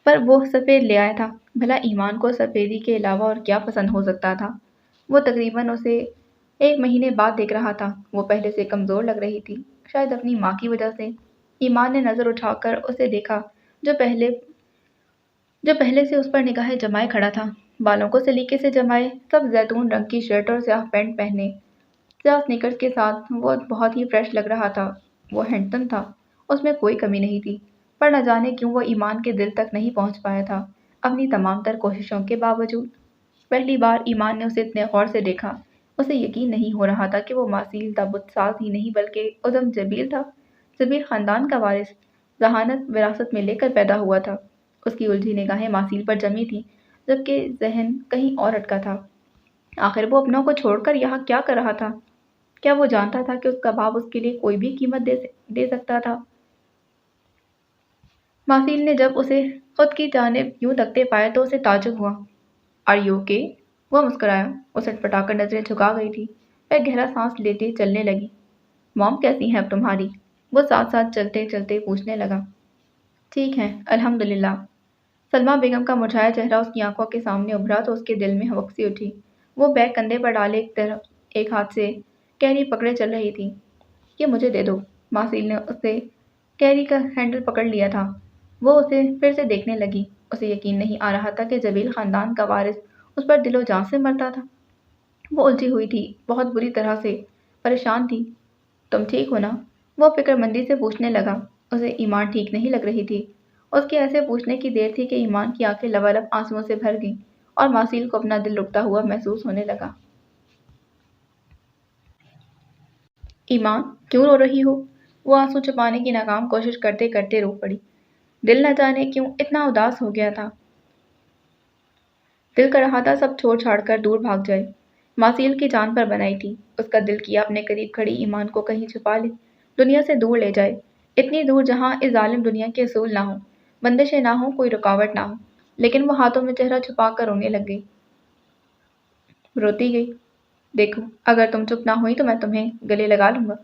पर वो सफ़ेद ले आया था। भला ईमान को सफ़ेदी के अलावा और क्या पसंद हो सकता था? वो तकरीबन उसे 1 महीने बाद देख रहा था। वो पहले से कमज़ोर लग रही थी, शायद अपनी माँ की वजह से। ईमान ने नज़र उठाकर उसे देखा, जो पहले जो पहले से उस पर निगाहें जमाए खड़ा था। बालों को सलीके से जमाए, सब जैतून रंग की शर्ट और स्याह पैंट पहने, स्याह स्नीकर्स के साथ वो बहुत ही फ्रेश लग रहा था। वो हैंडसम था, उसमें कोई कमी नहीं थी, पर न जाने क्यों वो ईमान के दिल तक नहीं पहुंच पाया था, अपनी तमाम तर कोशिशों के बावजूद। पहली बार ईमान ने उसे इतने गौर से देखा। उसे यकीन नहीं हो रहा था कि वो मासील ताबुत्साज ही नहीं बल्कि उदम जबील था। जबील खानदान का वारिस, जहानत विरासत में लेकर पैदा हुआ था। उसकी उलझी निगाहें मासील पर जमी थीं, जबकि जहन कहीं और अटका था। आखिर वो अपनों को छोड़कर यहाँ क्या कर रहा था? क्या वो जानता था कि उसका बाप उसके लिए कोई भी कीमत दे सकता था? मासील ने जब उसे खुद की जानिब यूं तकते पाया तो उसे ताज्जुब हुआ। Are you okay? वो मुस्कुराया। वो सटपटाकर नजरें झुका गई थी। वह गहरा सांस लेते चलने लगी। मॉम कैसी हैं अब तुम्हारी? वो साथ साथ चलते चलते पूछने लगा। ठीक है, अल्हम्दुलिल्लाह। सलमा बेगम का मुरझाया चेहरा उसकी आंखों के सामने उभरा तो उसके दिल में हवक सी उठी। वो बैग कंधे पर डाले एक हाथ से कैरी पकड़े चल रही थी। ये मुझे दे दो। मासील ने उससे कैरी का हैंडल पकड़ लिया था। वो उसे फिर से देखने लगी। उसे यकीन नहीं आ रहा था कि जबील खानदान का वारिस उस पर दिलो जान से मरता था। वो उलझी हुई थी, बहुत बुरी तरह से परेशान थी। तुम ठीक हो ना? वो फिक्रमंदी से पूछने लगा। उसे ईमान ठीक नहीं लग रही थी। उसके ऐसे पूछने की देर थी कि ईमान की आंखें लबालब आंसुओं से भर गईं और मासील को अपना दिल रुकता हुआ महसूस होने लगा। ईमान, क्यों रो रही हो? वो आंसू छुपाने की नाकाम कोशिश करते करते रो पड़ी। दिल न जाने क्यों इतना उदास हो गया था। दिल कर रहा था सब छोड़ छाड़ कर दूर भाग जाए। मासील की जान पर बनाई थी। उसका दिल किया अपने करीब खड़ी ईमान को कहीं छुपा ले, दुनिया से दूर ले जाए, इतनी दूर जहां इस जालिम दुनिया के असूल ना हो, बंदिशें ना हो, कोई रुकावट ना हो। लेकिन वो हाथों में चेहरा छुपा कर रोने लग गई, रोती गई। देखो, अगर तुम चुप ना हुई तो मैं तुम्हें गले लगा लूंगा।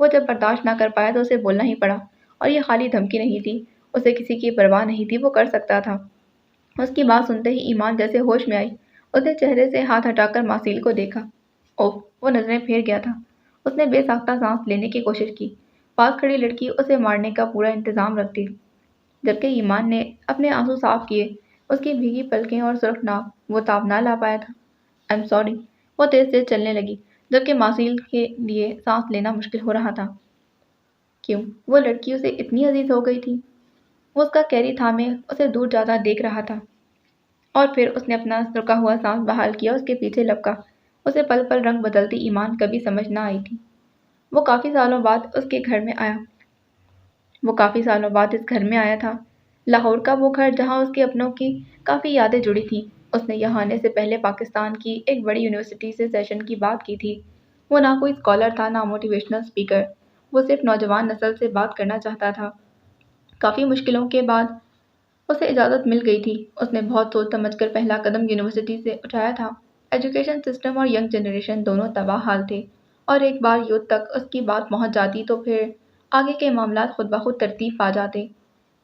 वो जब बर्दाश्त ना कर पाया तो उसे बोलना ही पड़ा। और ये खाली धमकी नहीं थी, उसे किसी की परवाह नहीं थी, वो कर सकता था। उसकी बात सुनते ही ईमान जैसे होश में आई। उसने चेहरे से हाथ हटाकर मासील को देखा। ओह! वो नजरें फेर गया था। उसने बेसाख्ता सांस लेने की कोशिश की। पास खड़ी लड़की उसे मारने का पूरा इंतजाम रखती, जबकि ईमान ने अपने आंसू साफ किए। उसकी भीगी पलकें और सुर्ख नाक वो ताब ना ला पाया था। I am sorry. वो तेज तेज चलने लगी, जबकि मासील के लिए सांस लेना मुश्किल हो रहा था। क्यों? वो लड़की उसे इतनी अजीज हो गई थी। वो उसका कैरी थामे उसे दूर जाता देख रहा था। और फिर उसने अपना रुका हुआ सांस बहाल किया, उसके पीछे लपका। उसे पल पल रंग बदलती ईमान कभी समझ ना आई थी। वो काफ़ी सालों बाद उसके घर में आया वो काफ़ी सालों बाद इस घर में आया था। लाहौर का वो घर जहाँ उसके अपनों की काफ़ी यादें जुड़ी थीं। उसने यहाँ आने से पहले पाकिस्तान की एक बड़ी यूनिवर्सिटी से सेशन की बात की थी। वो ना कोई स्कॉलर था, ना मोटिवेशनल स्पीकर। वो सिर्फ नौजवान नस्ल से बात करना चाहता था। काफ़ी मुश्किलों के बाद उसे इजाज़त मिल गई थी। उसने बहुत सोच समझकर पहला कदम यूनिवर्सिटी से उठाया था। एजुकेशन सिस्टम और यंग जनरेशन दोनों तबाह हाल थे, और एक बार यूथ तक उसकी बात पहुंच जाती तो फिर आगे के मामलात खुद ब खुद तरतीब पा जाते।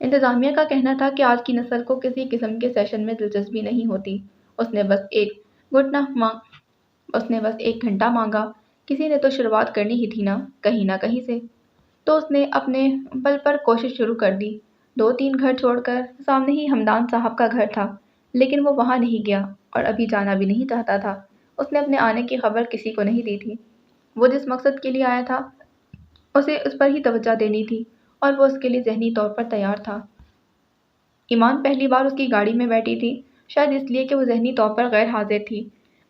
इंतज़ामिया का कहना था कि आज की नस्ल को किसी किस्म के सेशन में दिलचस्पी नहीं होती। उसने बस एक घुटना मांग उसने बस 1 घंटा मांगा। किसी ने तो शुरुआत करनी ही थी ना कहीं से। तो उसने अपने बल पर कोशिश शुरू कर दी। 2-3 घर छोड़कर सामने ही हमदान साहब का घर था, लेकिन वो वहाँ नहीं गया और अभी जाना भी नहीं चाहता था। उसने अपने आने की खबर किसी को नहीं दी थी। वो जिस मकसद के लिए आया था, उसे उस पर ही तवज्जो देनी थी, और वो उसके लिए ज़हनी तौर पर तैयार था। ईमान पहली बार उसकी गाड़ी में बैठी थी, शायद इसलिए कि वो ज़हनी तौर पर गैर हाजिर थी।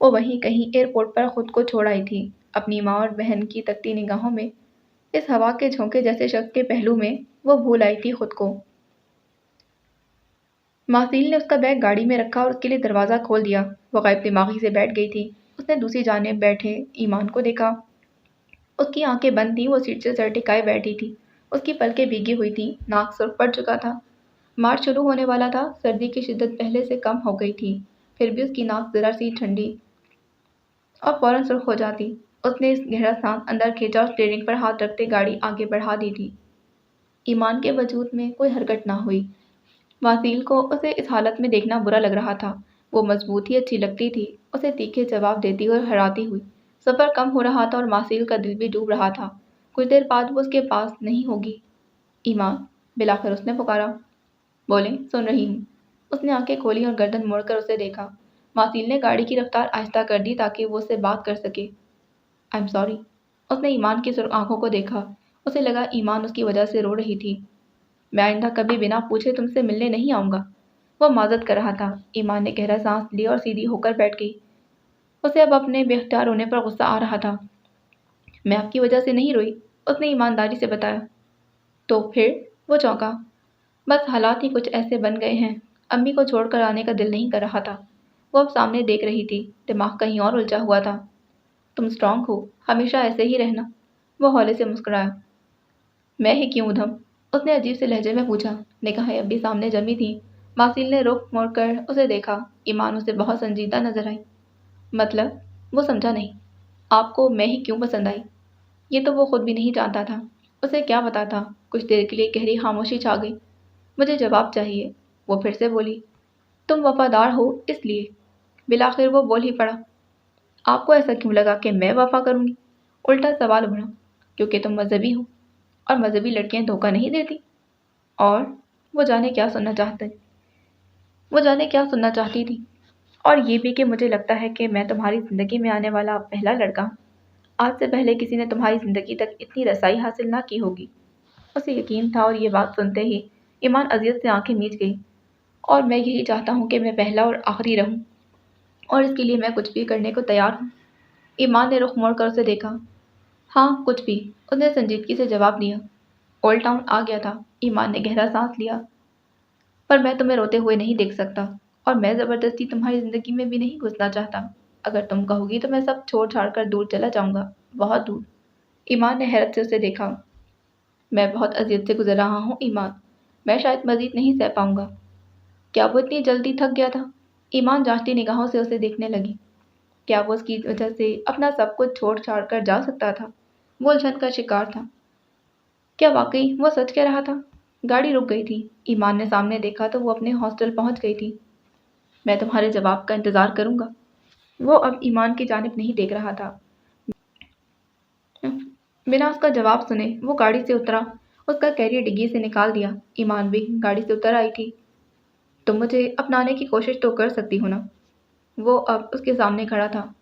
वो वहीं कहीं एयरपोर्ट पर खुद को छोड़ आई थी, अपनी माँ और बहन की तकती निगाहों में। इस हवा के झोंके जैसे शख्स के पहलू में वो भूल आई थी खुद को। मासील ने उसका बैग गाड़ी में रखा और उसके लिए दरवाज़ा खोल दिया। वो गैर दिमागी से बैठ गई थी। उसने दूसरी जानिब बैठे ईमान को देखा। उसकी आंखें बंद थीं, वो सीट से सर टिकाए बैठी थी। उसकी पलकें भीगी हुई थीं, नाक सुर्ख पड़ चुका था। मार्च शुरू होने वाला था, सर्दी की शिद्दत पहले से कम हो गई थी। फिर भी उसकी नाक ज़रा सी ठंडी और फौरन सुर्ख हो जाती। उसने इस गहरा सांस अंदर खींचा और स्टीयरिंग पर हाथ रखते गाड़ी आगे बढ़ा दी थी। ईमान के वजूद में कोई हरकत ना हुई। वासील को उसे इस हालत में देखना बुरा लग रहा था। वो मजबूत ही अच्छी लगती थी, उसे तीखे जवाब देती और हराती हुई। सफ़र कम हो रहा था और मासील का दिल भी डूब रहा था। कुछ देर बाद वो उसके पास नहीं होगी। ईमान, बिलाकर उसने पुकारा। बोले, सुन रही हूँ। उसने आंखें खोली और गर्दन मोड़कर उसे देखा। मासील ने गाड़ी की रफ्तार आहिस्ता कर दी ताकि वो उससे बात कर सके। I am sorry. उसने ईमान की सुर्ख आंखों को देखा। उसे लगा ईमान उसकी वजह से रो रही थी। मैं आइंदा कभी बिना पूछे तुमसे मिलने नहीं आऊँगा। वो माजरत कर रहा था। ईमान ने गहरा सांस लिया और सीधी होकर बैठ गई। उसे अब अपने बेख्तियार होने पर गुस्सा आ रहा था। मैं आपकी वजह से नहीं रोई, उसने ईमानदारी से बताया। तो फिर? वो चौंका। बस हालात ही कुछ ऐसे बन गए हैं। अम्मी को छोड़कर आने का दिल नहीं कर रहा था। वो अब सामने देख रही थी, दिमाग कहीं और उलझा हुआ था। तुम स्ट्रांग हो, हमेशा ऐसे ही रहना। वो हौले से मुस्कुराया। मैं ही क्यों उधम? उसने अजीब से लहजे में पूछा। निगाहें अब भी सामने जमी थी। मासिल ने रुख मोड़कर उसे देखा। ईमान उसे बहुत संजीदा नजर आई। मतलब? वो समझा नहीं। आपको मैं ही क्यों पसंद आई? ये तो वो खुद भी नहीं जानता था। उसे क्या पता था? कुछ देर के लिए गहरी खामोशी छा गई। मुझे जवाब चाहिए, वो फिर से बोली। तुम वफादार हो इसलिए। बिलाखिर वो बोल ही पड़ा। आपको ऐसा क्यों लगा कि मैं वफा करूंगी? उल्टा सवाल उभरा। क्योंकि तुम मजहबी हो और मजहबी लड़कियां धोखा नहीं देती। और वो जाने क्या सुनना चाहते वो जाने क्या सुनना चाहती थी। और ये भी कि मुझे लगता है कि मैं तुम्हारी ज़िंदगी में आने वाला पहला लड़का हूँ। आज से पहले किसी ने तुम्हारी ज़िंदगी तक इतनी रसाई हासिल ना की होगी। उसे यकीन था और ये बात सुनते ही ईमान अजियत से आंखें मीच गई। और मैं यही चाहता हूँ कि मैं पहला और आखिरी रहूँ, और इसके लिए मैं कुछ भी करने को तैयार हूँ। ईमान ने रुख मोड़कर उसे देखा। हाँ, कुछ भी, उसने संजीदगी से जवाब दिया। ओल्ड टाउन आ गया था। ईमान ने गहरा सांस लिया। पर मैं तुम्हें रोते हुए नहीं देख सकता, और मैं ज़बरदस्ती तुम्हारी ज़िंदगी में भी नहीं घुसना चाहता। अगर तुम कहोगी तो मैं सब छोड़ छाड़ कर दूर चला जाऊंगा, बहुत दूर। ईमान ने हैरत से उसे देखा। मैं बहुत अजियत से गुजर रहा हूँ ईमान। मैं शायद मजीद नहीं सह पाऊंगा। क्या वो इतनी जल्दी थक गया था? ईमान जांचती निगाहों से उसे देखने लगी। क्या वो उसकी वजह से अपना सब कुछ छोड़ छाड़ कर जा सकता था? वो उलझन का शिकार था। क्या वाकई वो सच कह रहा था? गाड़ी रुक गई थी। ईमान ने सामने देखा तो वो अपने हॉस्टल पहुंच गई थी। मैं तुम्हारे जवाब का इंतजार करूंगा। वो अब ईमान की जानिब नहीं देख रहा था। बिना उसका जवाब सुने वो गाड़ी से उतरा। उसका कैरियर डिग्गी से निकाल दिया। ईमान भी गाड़ी से उतर आई थी। तुम मुझे अपनाने की कोशिश तो कर सकती हो ना? वो अब उसके सामने खड़ा था।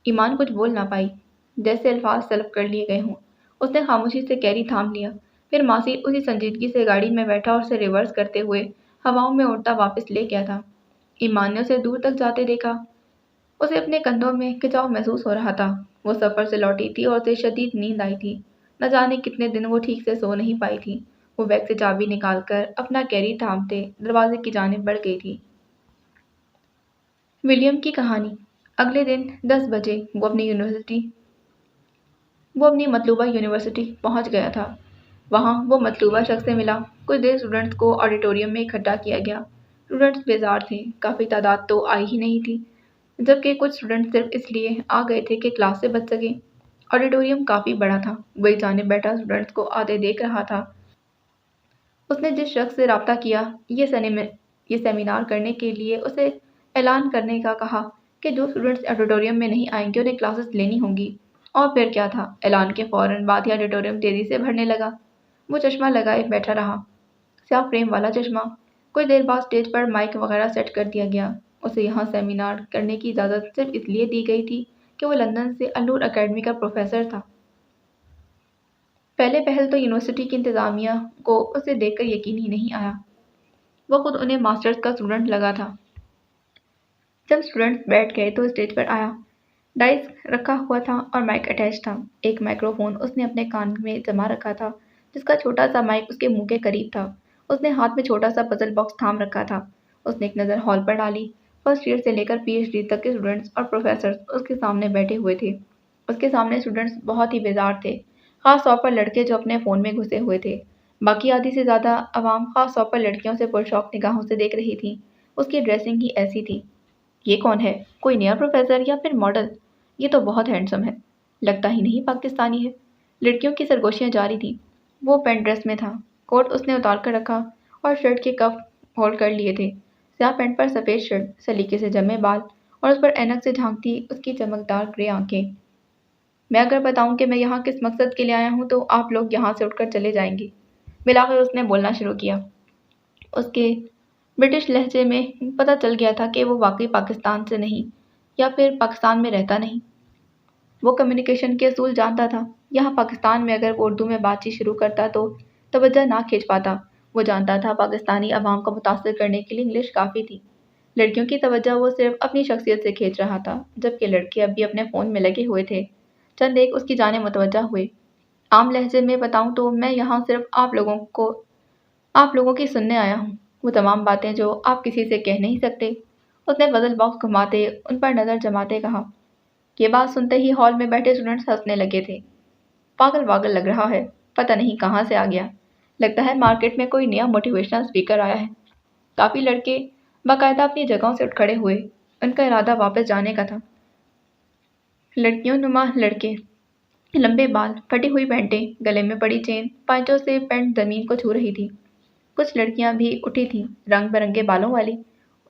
ईमान कुछ बोल ना पाई, जैसे अल्फाज तलब कर लिए गए हों। उसने खामोशी से कैरी थाम लिया। फिर मासी उसी संजीदगी से गाड़ी में बैठा और उसे रिवर्स करते हुए हवाओं में उड़ता वापस ले गया था। ईमान ने उसे दूर तक जाते देखा। उसे अपने कंधों में खिंचाव महसूस हो रहा था। वो सफ़र से लौटी थी और उसे शदीद नींद आई थी। न जाने कितने दिन वो ठीक से सो नहीं पाई थी। वो बैग से चाबी निकालकर अपना कैरी थामते दरवाजे की जानिब बढ़ गई थी। विलियम की कहानी। अगले दिन 10 बजे वो अपनी मतलूबा यूनिवर्सिटी पहुंच गया था। वहां वो मतलूबा शख्स से मिला। कुछ देर स्टूडेंट्स को ऑडिटोरियम में इकट्ठा किया गया। स्टूडेंट्स बेजार थे, काफ़ी तादाद तो आई ही नहीं थी, जबकि कुछ स्टूडेंट सिर्फ इसलिए आ गए थे कि क्लास से बच सके। ऑडिटोरियम काफ़ी बड़ा था। वही जाने बैठा स्टूडेंट्स को आते देख रहा था। उसने जिस शख्स से रब्ता किया ये सेमिनार करने के लिए उसे ऐलान करने का कहा कि जो स्टूडेंट्स ऑडिटोरियम में नहीं आएंगे उन्हें क्लासेस लेनी होंगी। और फिर क्या था, ऐलान के फ़ौरन बाद ही ऑडिटोरियम तेज़ी से भरने लगा। वो चश्मा लगाए बैठा रहा, स्याह फ्रेम वाला चश्मा। कुछ देर बाद स्टेज पर माइक वगैरह सेट कर दिया गया। उसे यहाँ सेमिनार करने की इजाज़त सिर्फ इसलिए दी गई थी कि वो लंदन से अल-नूर अकेडमी का प्रोफेसर था। पहले पहल तो यूनिवर्सिटी की इंतज़ामिया को उसे देखकर यकीन ही नहीं आया। वो खुद उन्हें मास्टर्स का स्टूडेंट लगा था। जब स्टूडेंट्स बैठ गए तो स्टेज पर आया। डाइस रखा हुआ था और माइक अटैच था। एक माइक्रोफोन उसने अपने कान में जमा रखा था, जिसका छोटा सा माइक उसके मुंह के करीब था। उसने हाथ में छोटा सा पजल बॉक्स थाम रखा था। उसने एक नज़र हॉल पर डाली। फर्स्ट ईयर से लेकर पीएचडी तक के स्टूडेंट्स और प्रोफेसर उसके सामने बैठे हुए थे। उसके सामने स्टूडेंट्स बहुत ही बेजार थे, खास तौर पर लड़के जो अपने फ़ोन में घुसे हुए थे। बाकी आधी से ज़्यादा आवाम खास तौर पर लड़कियों से पुरशौक निगाहों से देख रही थी। उसकी ड्रेसिंग ही ऐसी थी। ये कौन है? कोई नया प्रोफेसर या फिर मॉडल? ये तो बहुत हैंडसम है, लगता ही नहीं पाकिस्तानी है। लड़कियों की सरगोशियां जारी थी। वो पेंट ड्रेस में था। कोट उसने उतार कर रखा और शर्ट के कफ होल्ड कर लिए थे। स्याह पैंट पर सफ़ेद शर्ट, सलीके से जमे बाल और उस पर ऐनक से झांकती उसकी चमकदार ग्रे आंखें। मैं अगर बताऊं कि मैं यहाँ किस मकसद के लिए आया हूँ तो आप लोग यहाँ से उठकर चले जाएंगे। मिलाकर उसने बोलना शुरू किया। उसके ब्रिटिश लहजे में पता चल गया था कि वो वाकई पाकिस्तान से नहीं, या फिर पाकिस्तान में रहता नहीं। वो कम्युनिकेशन के असूल जानता था। यहाँ पाकिस्तान में अगर वो उर्दू में बातचीत शुरू करता तो तवज्जो ना खींच पाता। वो जानता था पाकिस्तानी अवाम को मुतासिर करने के लिए इंग्लिश काफ़ी थी। लड़कियों की तवज्जो वो सिर्फ अपनी शख्सियत से खींच रहा था, जबकि लड़के अब भी अपने फ़ोन में लगे हुए थे। चंद एक उसकी जाने मुतवज्जा हुए। आम लहजे में बताऊं तो मैं यहाँ सिर्फ आप लोगों की सुनने आया हूँ। वो तमाम बातें जो आप किसी से कह नहीं सकते। उसने पजल बॉक्स घुमाते उन पर नज़र जमाते कहा। ये बात सुनते ही हॉल में बैठे स्टूडेंट्स हंसने लगे थे। पागल वागल लग रहा है, पता नहीं कहाँ से आ गया। लगता है मार्केट में कोई नया मोटिवेशनल स्पीकर आया है। काफ़ी लड़के बाकायदा अपनी जगहों से उठ खड़े हुए। उनका इरादा वापस जाने का था। लड़कियों नुमा लड़के, लंबे बाल, फटी हुई पैंटें, गले में पड़ी चेन, पाँचों से पैंट जमीन को छू रही थी। कुछ लड़कियां भी उठी थीं, रंग बिरंगे बालों वाली।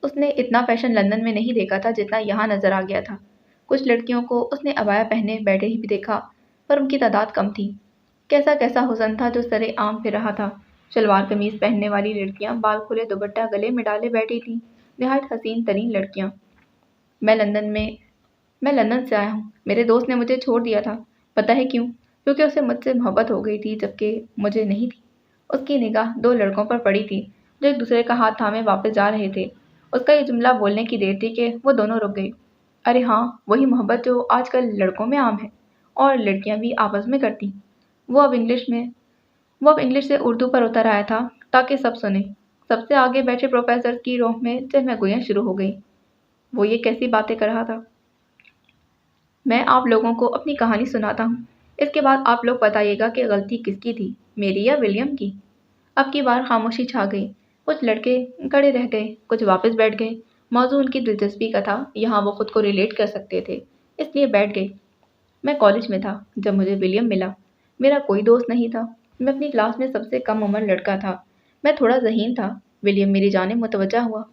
उसने इतना फैशन लंदन में नहीं देखा था जितना यहाँ नजर आ गया था। कुछ लड़कियों को उसने अबाया पहने बैठे ही भी देखा, पर उनकी तादाद कम थी। कैसा कैसा हुस्न था जो सरे आम फिर रहा था। शलवार कमीज पहनने वाली लड़कियां, बाल खुले दुपट्टा गले में डाले बैठी थीं, निहायत हसीन तरीन लड़कियां। मैं लंदन में मैं लंदन से आया हूँ। मेरे दोस्त ने मुझे छोड़ दिया था। पता है क्यों? क्योंकि उसे मुझसे मोहब्बत हो गई थी, जबकि मुझे नहीं थी। उसकी निगाह दो लड़कों पर पड़ी थी जो एक दूसरे का हाथ थामे वापस जा रहे थे। उसका ये जुमला बोलने की देर थी कि वो दोनों रुक गए। अरे हाँ, वही मोहब्बत जो आजकल लड़कों में आम है और लड़कियां भी आपस में करती। वो अब इंग्लिश में वो अब इंग्लिश से उर्दू पर उतर आया था ताकि सब सुने। सबसे आगे बैठे प्रोफेसर की रोह में चहमगोइयाँ शुरू हो गई। वो ये कैसी बातें कर रहा था? मैं आप लोगों को अपनी कहानी सुनाता हूँ। इसके बाद आप लोग बताइएगा कि गलती किसकी थी, मेरी या विलियम की। अब की बार खामोशी छा गई। कुछ लड़के खड़े रह गए, कुछ वापस बैठ गए। मौजू उनकी दिलचस्पी का था, यहाँ वो खुद को रिलेट कर सकते थे, इसलिए बैठ गए। मैं कॉलेज में था जब मुझे विलियम मिला। मेरा कोई दोस्त नहीं था। मैं अपनी क्लास में सबसे कम उम्र लड़का था। मैं थोड़ा ज़हीन था। विलियम मेरी जाने मुतवज्जा हुआ।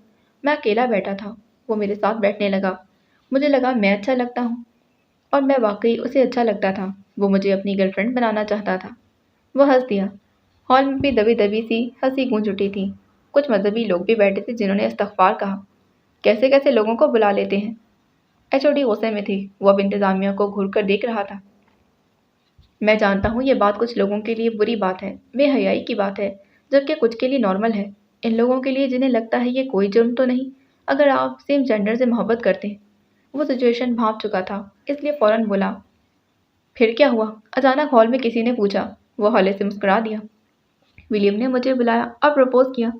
मैं अकेला बैठा था। वो मेरे साथ बैठने लगा। मुझे लगा मैं अच्छा लगता हूँ, और मैं वाकई उसे अच्छा लगता था। वो मुझे अपनी गर्लफ्रेंड बनाना चाहता था। वो हंस दिया। हॉल में भी दबी दबी सी हंसी गूंज उठी थी। कुछ मजहबी लोग भी बैठे थे जिन्होंने इस्तगफार कहा। कैसे कैसे लोगों को बुला लेते हैं। एचओडी गुस्से में थी। वो अब इंतजामिया को घूर कर देख रहा था। मैं जानता हूँ ये बात कुछ लोगों के लिए बुरी बात है, बेहयाई की बात है, जबकि कुछ के लिए नॉर्मल है। इन लोगों के लिए जिन्हें लगता है ये कोई जुर्म तो नहीं अगर आप सेम जेंडर से मोहब्बत करते हैं। वो सिचुएशन भांप चुका था, इसलिए फौरन बोला। फिर क्या हुआ? अचानक हॉल में किसी ने पूछा। वो हौले से मुस्कुरा दिया। विलियम ने मुझे बुलाया और प्रपोज किया।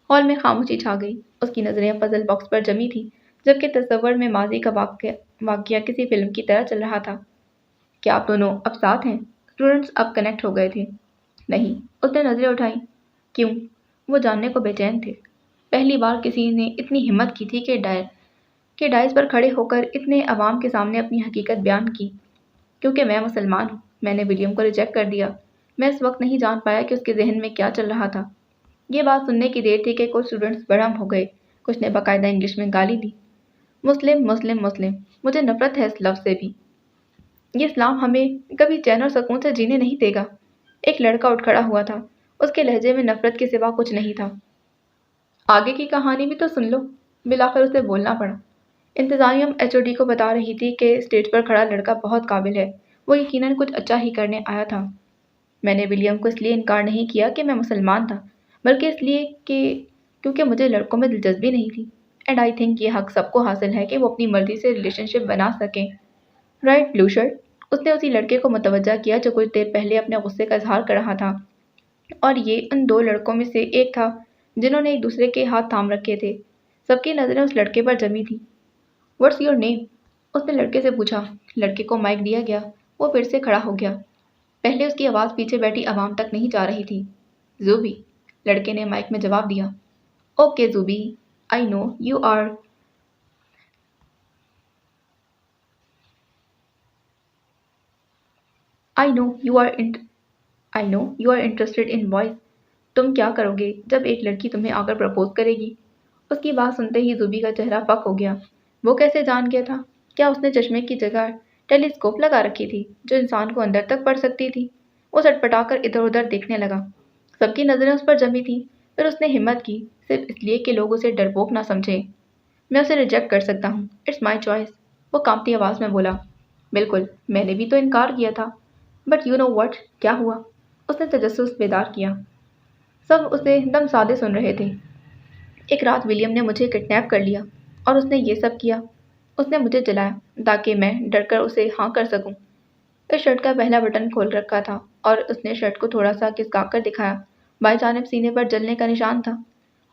हॉल में खामोशी छा गई। उसकी नज़रें पजल बॉक्स पर जमी थी, जबकि तस्वर में माजी का वाकया किसी फिल्म की तरह चल रहा था। क्या आप दोनों अब साथ हैं? स्टूडेंट्स अब कनेक्ट हो गए थे। नहीं, उसने नज़रें उठाई। क्यों? वो जानने को बेचैन थे। पहली बार किसी ने इतनी हिम्मत की थी कि डाइस पर खड़े होकर इतने अवाम के सामने अपनी हकीकत बयान की। क्योंकि मैं मुसलमान हूँ, मैंने विलियम को रिजेक्ट कर दिया। मैं इस वक्त नहीं जान पाया कि उसके जहन में क्या चल रहा था। ये बात सुनने की देर थी कि कुछ स्टूडेंट्स बरहम हो गए। कुछ ने बाकायदा इंग्लिश में गाली दी। मुस्लिम मुस्लिम मुस्लिम, मुझे नफरत है इस लफ्ज़ से भी। ये इस्लाम हमें कभी चैन और सुकून से जीने नहीं देगा। एक लड़का उठ खड़ा हुआ था। उसके लहजे में नफरत के सिवा कुछ नहीं था। आगे की कहानी भी तो सुन लो। मिलाकर उसे बोलना पड़ा। इंतजामिया एचओडी को बता रही थी कि स्टेज पर खड़ा लड़का बहुत काबिल है। वो यकीनन कुछ अच्छा ही करने आया था। मैंने विलियम को इसलिए इनकार नहीं किया कि मैं मुसलमान था, बल्कि इसलिए कि क्योंकि मुझे लड़कों में दिलचस्पी नहीं थी। एंड आई थिंक ये हक सबको हासिल है कि वो अपनी मर्जी से रिलेशनशिप बना सकें। Right blue shirt? उसने उसी लड़के को मुतवज्जा किया जो कुछ देर पहले अपने गुस्से का इजहार कर रहा था। और ये उन दो लड़कों में से एक था जिन्होंने एक दूसरे के हाथ थाम रखे थे। सबकी नज़रें उस लड़के पर जमी थी। What's your name? उसने लड़के से पूछा। लड़के को माइक दिया गया। वो फिर से खड़ा हो गया। पहले उसकी आवाज़ पीछे बैठी आवाम तक नहीं जा रही थी। ज़ूबी, लड़के ने माइक में जवाब दिया। Okay Zubi, I know you are I know you are इंट I know you are interested in boys. تم کیا کرو گے جب ایک لڑکی تمہیں آ کر پرپوز کرے گی؟ اس کی بات سنتے ہی زوبی کا چہرہ پک ہو گیا۔ وہ کیسے جان گیا تھا؟ کیا اس نے چشمے کی جگہ ٹیلیسکوپ لگا رکھی تھی جو انسان کو اندر تک پڑھ سکتی تھی؟ وہ سٹپٹا کر ادھر ادھر دیکھنے لگا۔ سب کی نظریں اس پر جمی تھیں، پھر اس نے ہمت کی، صرف اس لیے کہ لوگ اسے ڈرپوک نہ سمجھے۔ میں اسے ریجیکٹ کر سکتا ہوں، اٹس مائی چوائس، وہ کانپتی آواز میں بولا۔ بالکل، میں نے بھی تو انکار کیا تھا، بٹ یو نو واٹ، کیا ہوا؟ اس نے تجسس بیدار کیا۔ سب اسے دم سادے سن رہے تھے۔ ایک رات ولیم نے مجھے کڈنیپ کر لیا اور اس نے یہ سب کیا۔ اس نے مجھے جلایا تاکہ میں ڈر کر اسے ہاں کر سکوں۔ اس شرٹ کا پہلا بٹن کھول رکھا تھا اور اس نے شرٹ کو تھوڑا سا کھسکا کر دکھایا۔ بائیں جانب سینے پر جلنے کا نشان تھا۔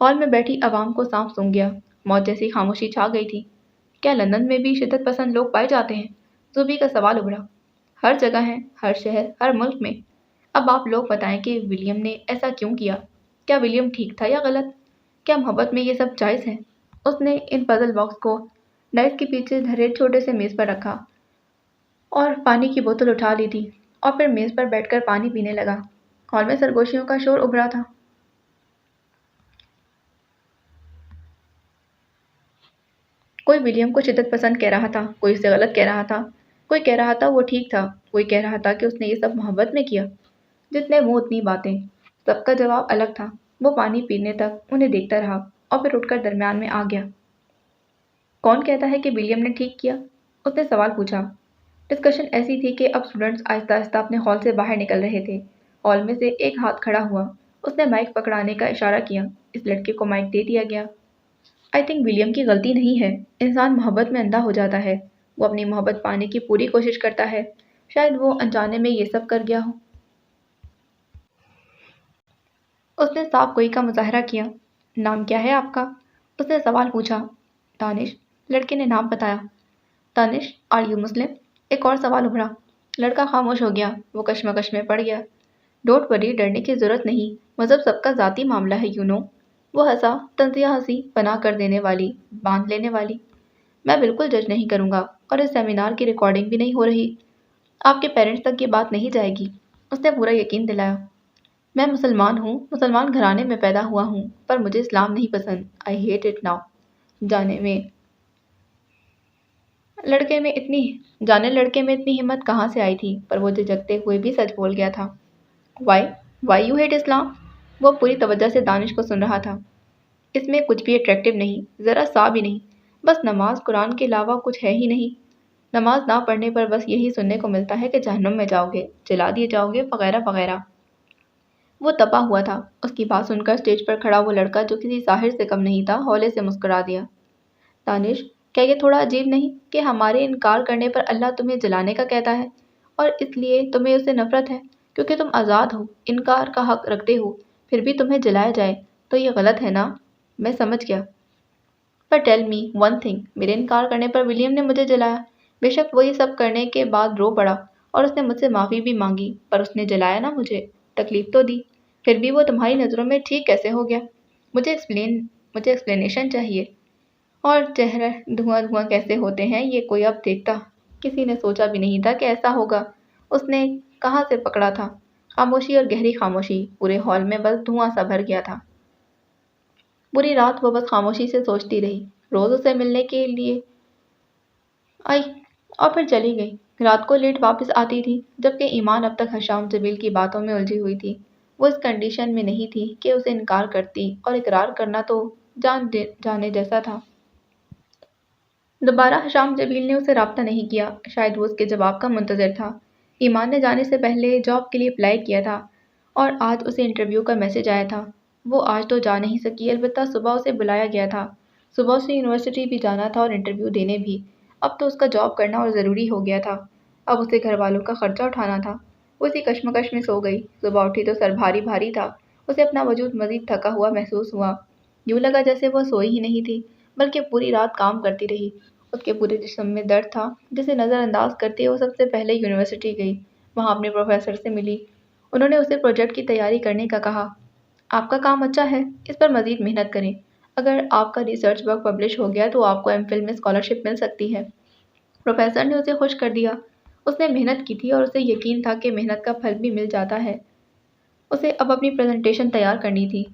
ہال میں بیٹھی عوام کو سانپ سونگھ گیا۔ موت جیسی خاموشی چھا گئی تھی۔ کیا لندن میں بھی شدت پسند لوگ پائے جاتے ہیں؟ زوبی کا سوال ابھرا۔ ہر جگہ ہیں، ہر شہر، ہر ملک میں۔ اب آپ لوگ بتائیں کہ ولیم نے ایسا کیوں کیا؟ کیا ولیم ٹھیک تھا یا غلط؟ کیا محبت میں یہ سب جائز ہے؟ اس نے ان پزل باکس کو ڈائس کے پیچھے دھرے چھوٹے سے میز پر رکھا اور پانی کی بوتل اٹھا لی تھی اور پھر میز پر بیٹھ کر پانی پینے لگا۔ ہال میں سرگوشیوں کا شور ابھرا تھا۔ کوئی ولیم کو شدت پسند کہہ رہا تھا، کوئی اسے غلط کہہ رہا تھا، کوئی کہہ رہا تھا وہ ٹھیک تھا، کوئی کہہ رہا تھا کہ اس نے یہ سب محبت میں کیا۔ جتنے منہ اتنی باتیں، سب کا جواب الگ تھا۔ وہ پانی پینے تک انہیں دیکھتا رہا اور پھر اٹھ کر درمیان میں آ گیا۔ کون کہتا ہے کہ ولیم نے ٹھیک کیا؟ اس نے سوال پوچھا۔ ڈسکشن ایسی تھی کہ اب اسٹوڈنٹس آہستہ آہستہ اپنے ہال سے باہر نکل رہے تھے۔ ہال میں سے ایک ہاتھ کھڑا ہوا۔ اس نے مائک پکڑانے کا اشارہ کیا۔ اس لڑکے کو مائک دے دیا گیا۔ آئی تھنک ولیم کی غلطی نہیں ہے۔ انسان محبت میں اندھا ہو جاتا ہے۔ وہ اپنی محبت پانے کی پوری کوشش کرتا ہے۔ شاید وہ انجانے میں یہ سب کر گیا ہو۔ اس نے صاف گوئی کا مظاہرہ کیا۔ نام کیا ہے آپ کا؟ اس نے سوال پوچھا۔ دانش، لڑکے نے نام بتایا۔ دانش، آر یو مسلم؟ ایک اور سوال ابھرا۔ لڑکا خاموش ہو گیا۔ وہ کشمکش میں پڑ گیا۔ ڈونٹ وری، ڈرنے کی ضرورت نہیں، مذہب سب کا ذاتی معاملہ ہے یو نو۔ وہ ہنسا، طنزیہ ہنسی، پناہ کر دینے والی، باندھ لینے والی۔ میں بالکل جج نہیں کروں گا اور اس سیمینار کی ریکارڈنگ بھی نہیں ہو رہی۔ آپ کے پیرنٹس تک یہ بات نہیں جائے گی۔ اس نے پورا یقین دلایا۔ میں مسلمان ہوں، مسلمان گھرانے میں پیدا ہوا ہوں، پر مجھے اسلام نہیں پسند۔ I hate it now. جانے لڑکے میں اتنی ہمت کہاں سے آئی تھی، پر وہ جھجکتے ہوئے بھی سچ بول گیا تھا۔ وائی یو ہیٹ اسلام؟ وہ پوری توجہ سے دانش کو سن رہا تھا۔ اس میں کچھ بھی اٹریکٹیو نہیں، ذرا سا بھی نہیں۔ بس نماز قرآن کے علاوہ کچھ ہے ہی نہیں۔ نماز نہ پڑھنے پر بس یہی سننے کو ملتا ہے کہ جہنم میں جاؤ گے، جلا دیے جاؤ گے، وغیرہ وغیرہ۔ وہ تپا ہوا تھا۔ اس کی بات سن کر اسٹیج پر کھڑا وہ لڑکا جو کسی ساحر سے کم نہیں تھا، ہولے سے مسکرا دیا۔ دانش، کیا یہ تھوڑا عجیب نہیں کہ ہمارے انکار کرنے پر اللہ تمہیں جلانے کا کہتا ہے، اور اس لیے تمہیں اس سے نفرت ہے کیونکہ تم آزاد ہو، انکار کا حق رکھتے ہو، پھر بھی تمہیں جلایا جائے تو یہ غلط ہے نا؟ میں سمجھ گیا۔ پر ٹیل می ون تھنگ، میرے انکار کرنے پر ولیم نے مجھے جلایا۔ بے شک وہ یہ سب کرنے کے بعد رو پڑا اور اس نے مجھ سے معافی بھی مانگی، پر اس نے جلایا نا مجھے، تکلیف تو دی۔ پھر بھی وہ تمہاری نظروں میں ٹھیک کیسے ہو گیا؟ مجھے ایکسپلینیشن چاہیے۔ اور چہرے دھواں دھواں کیسے ہوتے ہیں یہ کوئی اب دیکھتا۔ کسی نے سوچا بھی نہیں تھا کہ ایسا ہوگا۔ اس نے کہاں سے پکڑا تھا؟ خاموشی اور گہری خاموشی، پورے ہال میں بس دھواں سا بھر گیا تھا۔ پوری رات وہ بس خاموشی سے سوچتی رہی۔ روز اسے ملنے کے لیے آئی اور پھر چلی گئی۔ رات کو لیٹ واپس آتی تھی، جبکہ ایمان اب تک حشام جبیل کی باتوں میں الجھی ہوئی تھی۔ وہ اس کنڈیشن میں نہیں تھی کہ اسے انکار کرتی، اور اقرار کرنا تو جانے جیسا تھا۔ دوبارہ حشام جبیل نے اسے رابطہ نہیں کیا، شاید وہ اس کے جواب کا منتظر تھا۔ ایمان نے جانے سے پہلے جاب کے لیے اپلائی کیا تھا اور آج اسے انٹرویو کا میسج آیا تھا۔ وہ آج تو جا نہیں سکی، البتہ صبح اسے بلایا گیا تھا۔ صبح اسے یونیورسٹی بھی جانا تھا اور انٹرویو دینے بھی۔ اب تو اس کا جاب کرنا اور ضروری ہو گیا تھا۔ اب اسے گھر والوں کا خرچہ اٹھانا تھا۔ وہ اسی کشمکش میں سو گئی۔ صبح اٹھی تو سر بھاری بھاری تھا۔ اسے اپنا وجود مزید تھکا ہوا محسوس ہوا۔ یوں لگا جیسے وہ سوئی ہی نہیں تھی، بلکہ پوری رات کام کرتی رہی۔ اس کے پورے جسم میں درد تھا، جسے نظر انداز کرتے وہ سب سے پہلے یونیورسٹی گئی۔ وہاں اپنے پروفیسر سے ملی۔ انہوں نے اسے پروجیکٹ کی تیاری کرنے کا کہا۔ آپ کا کام اچھا ہے، اس پر مزید محنت کریں۔ اگر آپ کا ریسرچ ورک پبلش ہو گیا تو آپ کو ایم فل میں اسکالرشپ مل سکتی ہے۔ پروفیسر نے اسے خوش کر دیا۔ اس نے محنت کی تھی اور اسے یقین تھا کہ محنت کا پھل بھی مل جاتا ہے۔ उसे अब अपनी प्रेजेंटेशन तैयार करनी थी।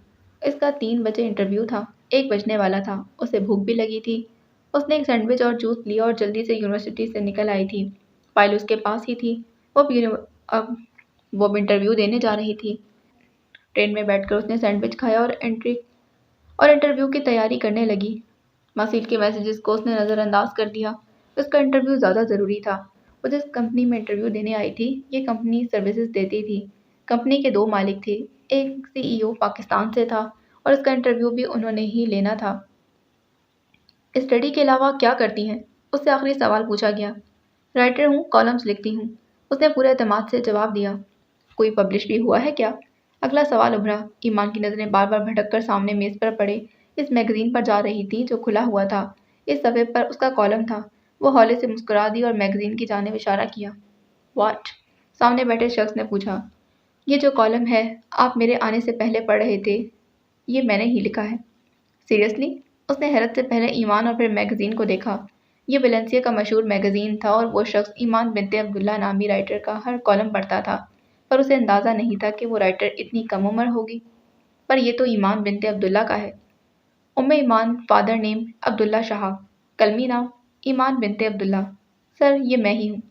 इसका 3 बजे इंटरव्यू था। 1 बजने वाला था। उसे भूख भी लगी थी। उसने एक सैंडविच और जूस लिया और जल्दी से यूनिवर्सिटी से निकल आई थी। फाइल उसके पास ही थी। अब वो इंटरव्यू देने जा रही थी। ट्रेन में बैठकर उसने सैंडविच खाया और इंटरव्यू की तैयारी करने लगी। मासील के मैसेजेस को उसने नज़रअंदाज कर दिया। उसका इंटरव्यू ज़्यादा ज़रूरी था। वो जिस कंपनी में इंटरव्यू देने आई थी, ये कंपनी सर्विसेज देती थी। कंपनी के 2 मालिक थे। एक सीईओ पाकिस्तान से था और इसका इंटरव्यू भी उन्होंने ही लेना था। स्टडी के अलावा क्या करती हैं? उससे आखिरी सवाल पूछा गया। राइटर हूँ, कॉलम्स लिखती हूँ। उसने पूरे एतमाद से जवाब दिया। कोई पब्लिश भी हुआ है क्या? अगला सवाल उभरा। ईमान की नज़रें बार बार भटक कर सामने मेज़ पर पड़े इस मैगज़ीन पर जा रही थी जो खुला हुआ था। इस सफ़े पर उसका कॉलम था। वो हौले से मुस्कुरा दी और मैगज़ीन की जानिब इशारा किया। व्हाट? सामने बैठे शख्स ने पूछा। ये जो कॉलम है, आप मेरे आने से पहले पढ़ रहे थे, ये मैंने ही लिखा है। सीरियसली? उसने हैरत से पहले ईमान और फिर मैगज़ीन को देखा। ये वेलेंसिया का मशहूर मैगज़ीन था और वो शख्स ईमान बिन्ते अब्दुल्ला नामी राइटर का हर कॉलम पढ़ता था, पर उसे अंदाज़ा नहीं था कि वो राइटर इतनी कम उम्र होगी। पर ये तो ईमान बिन्ते अब्दुल्ला का है। उम्मे ईमान, फादर नेम अब्दुल्ला शाह, कलमी नाम ईमान बिन्ते अब्दुल्ला। सर, ये मैं ही हूँ।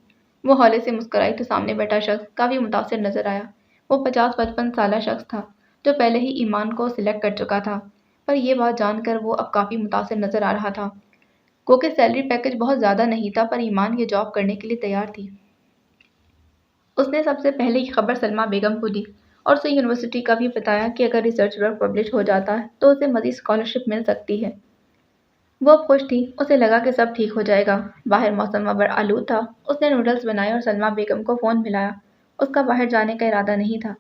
वो हौले से मुस्कुराई तो सामने बैठा शख्स काफ़ी मुतासिर नज़र आया। वो 50-55 साला शख्स था जो पहले ही ईमान को सिलेक्ट कर चुका था, पर यह बात जानकर वो अब काफ़ी मुतासिर नज़र आ रहा था। क्योंकि सैलरी पैकेज बहुत ज़्यादा नहीं था, पर ईमान ये जॉब करने के लिए तैयार थी। उसने सबसे पहले ये खबर सलमा बेगम को दी और उसे यूनिवर्सिटी का भी बताया कि अगर रिसर्च वर्क पब्लिश हो जाता है तो उसे मज़ीद स्कॉलरशिप मिल सकती है। वो अब खुश थी। उसे लगा कि सब ठीक हो जाएगा। बाहर मौसम अबर आलूद था। उसने नूडल्स बनाए और सलमा बेगम को फ़ोन मिलाया। उसका बाहर जाने का इरादा नहीं था।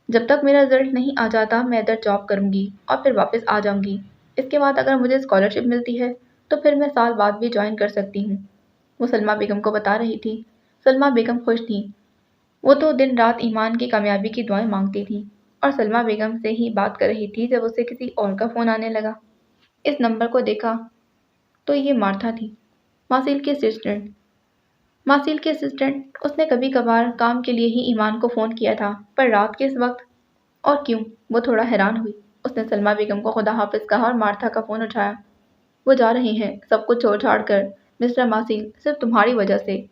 जब तक मेरा रिजल्ट नहीं आ जाता, मैं इधर जॉब करूँगी और फिर वापस आ जाऊँगी। इसके बाद अगर मुझे स्कॉलरशिप मिलती है तो फिर मैं साल बाद भी ज्वाइन कर सकती हूँ। वो सलमा बेगम को बता रही थी। सलमा बेगम खुश थी। वो तो दिन रात ईमान की कामयाबी की दुआएं मांगती थी और सलमा बेगम से ही बात कर रही थी जब उसे किसी और का फ़ोन आने लगा। इस नंबर को देखा तो ये मार्था थी, मासील की असिस्टेंट। उसने कभी कभार काम के लिए ही ईमान को फ़ोन किया था, पर रात के इस वक्त और क्यों? वो थोड़ा हैरान हुई। उसने सलमा बेगम को खुदा हाफिज़ कहा और मार्था का फ़ोन उठाया। वो जा रहे हैं, सब कुछ छोड़ छाड़ कर, मिस्टर मासील, सिर्फ तुम्हारी वजह से।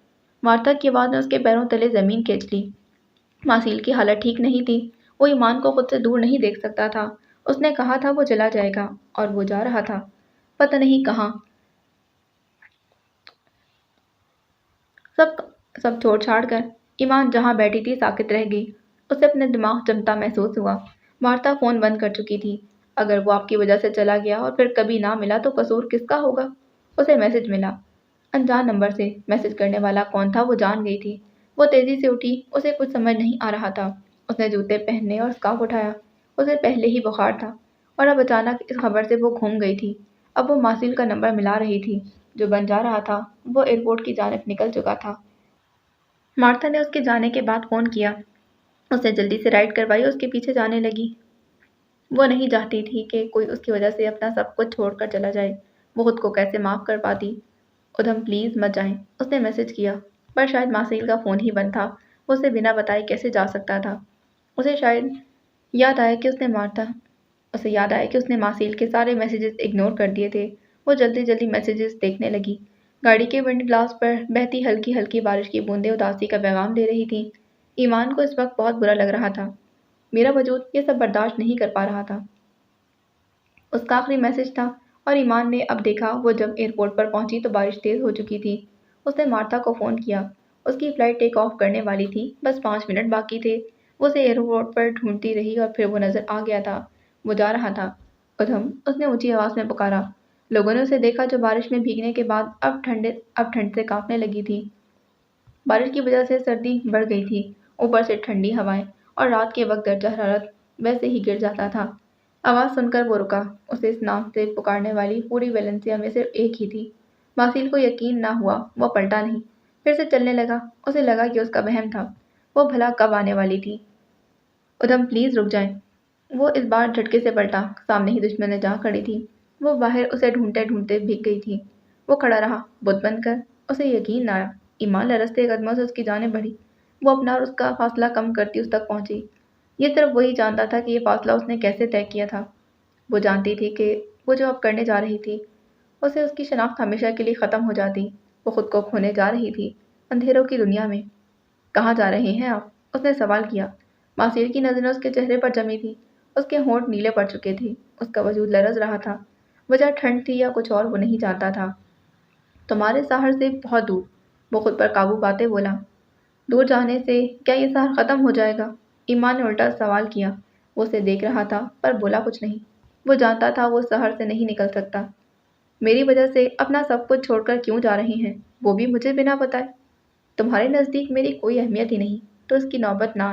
मार्था की आवाज़ ने उसके पैरों तले ज़मीन खींच ली। मासील की हालत ठीक नहीं थी। वो ईमान को खुद से दूर नहीं देख सकता था। उसने कहा था वो चला जाएगा और वो जा रहा था, पता नहीं कहाँ। सब सब छोड़ छाड़ कर ईमान जहाँ बैठी थी साकित रह गई। उसे अपने दिमाग जमता महसूस हुआ। मार्ता फ़ोन बंद कर चुकी थी। अगर वो आपकी वजह से चला गया और फिर कभी ना मिला तो कसूर किसका होगा? उसे मैसेज मिला। अनजान नंबर से। मैसेज करने वाला कौन था वो जान गई थी। वो तेज़ी से उठी। उसे कुछ समझ नहीं आ रहा था। उसने जूते पहनने और स्कार्फ उठाया। उसे पहले ही बुखार था और अब अचानक इस खबर से वो घूम गई थी। अब वो मासिल का नंबर मिला रही थी जो बन जा रहा था। वो एयरपोर्ट की जानिब निकल चुका था। मार्था ने उसके जाने के बाद फ़ोन किया। उसने जल्दी से राइड करवाई और उसके पीछे जाने लगी। वो नहीं चाहती थी कि कोई उसकी वजह से अपना सब कुछ छोड़कर चला जाए। वो खुद को कैसे माफ़ कर पाती? उधम प्लीज़ मत जाएं। उसने मैसेज किया, पर शायद मासील का फ़ोन ही बंद था। वो उसे बिना बताए कैसे जा सकता था? उसे शायद याद आया कि उसे याद आया कि उसने मासील के सारे मैसेजेस इग्नोर कर दिए थे। वो जल्दी जल्दी मैसेजेस देखने लगी। गाड़ी के विंड ग्लास पर बहती हल्की हल्की बारिश की बूंदें उदासी का पैगाम दे रही थीं। ईमान को इस वक्त बहुत बुरा लग रहा था। मेरा वजूद ये सब बर्दाश्त नहीं कर पा रहा था। उसका आखिरी मैसेज था और ईमान ने अब देखा। वो जब एयरपोर्ट पर पहुंची तो बारिश तेज़ हो चुकी थी। उसने मार्था को फ़ोन किया। उसकी फ़्लाइट टेक ऑफ करने वाली थी। बस 5 मिनट बाकी थे। वो उसे एयरपोर्ट पर ढूंढती रही और फिर वो नज़र आ गया था। वो जा रहा था। उधम, उसने ऊंची आवाज़ में पुकारा। लोगों ने उसे देखा जो बारिश में भीगने के बाद अब ठंड से कांपने लगी थी। बारिश की वजह से सर्दी बढ़ गई थी। ऊपर से ठंडी हवाएं और रात के वक्त दर्जा हरारत वैसे ही गिर जाता था। आवाज़ सुनकर वो रुका। उसे इस नाम से पुकारने वाली पूरी वेलेंसिया में सिर्फ एक ही थी। मासील को यकीन ना हुआ। वो पलटा नहीं, फिर से चलने लगा। उसे लगा कि उसका वहम था। वो भला कब आने वाली थी? उधम, प्लीज़ रुक जाएं। वो इस बार झटके से पलटा। सामने ही दुश्मन जहाँ खड़ी थी। वो बाहर उसे ढूंढते ढूंढते भीग गई थी। वो खड़ा रहा, बुत बंद कर। उसे यकीन न आया। ईमान लरसते कदमों से उसकी जाने बढ़ी। वो अपना और उसका फासला कम करती उस तक पहुंची। ये सिर्फ वही जानता था कि ये फासला उसने कैसे तय किया था। वो जानती थी कि वो जो अब करने जा रही थी उससे उसकी शनाख्त हमेशा के लिए ख़त्म हो जाती। वो खुद को खोने जा रही थी अंधेरों की दुनिया में। कहाँ जा रहे हैं आप? उसने सवाल किया। मासीर की नज़रें उसके चेहरे पर जमी थी। उसके होंठ नीले पड़ चुके थे। उसका वजूद लरज़ रहा था। वजह ठंड थी या कुछ और वो नहीं जानता था। तुम्हारे शहर से बहुत दूर, वो खुद पर काबू पाते बोला। दूर जाने से क्या ये शहर ख़त्म हो जाएगा? ईमान ने उल्टा सवाल किया। वो उसे देख रहा था पर बोला कुछ नहीं। वो जानता था वो शहर से नहीं निकल सकता। मेरी वजह से अपना सब कुछ छोड़कर क्यों जा रहे हैं, वो भी मुझे बिना बताए? तुम्हारे नज़दीक मेरी कोई अहमियत ही नहीं तो इसकी नौबत ना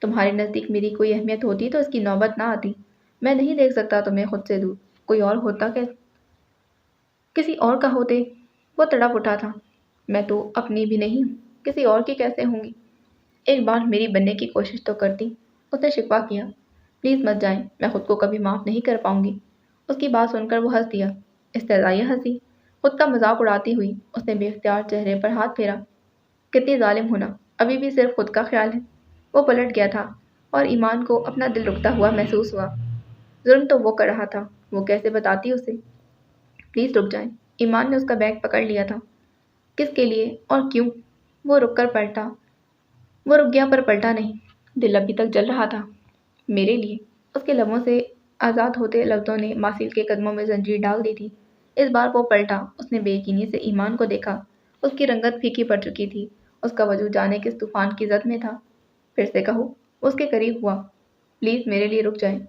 तुम्हारे नज़दीक मेरी कोई अहमियत होती तो इसकी नौबत ना आती। मैं नहीं देख सकता तुम्हें खुद से दूर। कोई और होता क्या? किसी और का होते। वो तड़प उठा था। मैं तो अपनी भी नहीं हूँ, किसी और की कैसे होंगी? एक बार मेरी बनने की कोशिश तो करती। उसने शिकवा किया। प्लीज़ मत जाएं, मैं खुद को कभी माफ़ नहीं कर पाऊंगी। उसकी बात सुनकर वो हंस दिया। इस्तेज़ाई हंसी। खुद का मजाक उड़ाती हुई उसने बेख्तियार चेहरे पर हाथ फेरा। कितनी जालिम होना, अभी भी सिर्फ खुद का ख्याल है। वो पलट गया था और ईमान को अपना दिल रुकता हुआ महसूस हुआ। जुर्म तो वो कर रहा था, वो कैसे बताती उसे? प्लीज़ रुक जाएं। ईमान ने उसका बैग पकड़ लिया था। किसके लिए और क्यों? वो रुक कर पलटा। वो रुक गया पर पलटा नहीं। दिल अभी तक जल रहा था। मेरे लिए। उसके लबों से आज़ाद होते लफ्ज़ों ने मासिल के कदमों में जंजीर डाल दी थी। इस बार वो पलटा। उसने बेयकीनी से ईमान को देखा। उसकी रंगत फीकी पड़ चुकी थी। उसका वजूद जाने किस तूफान की जद में था। फिर से कहो। उसके करीब हुआ। प्लीज़ मेरे लिए रुक जाएं।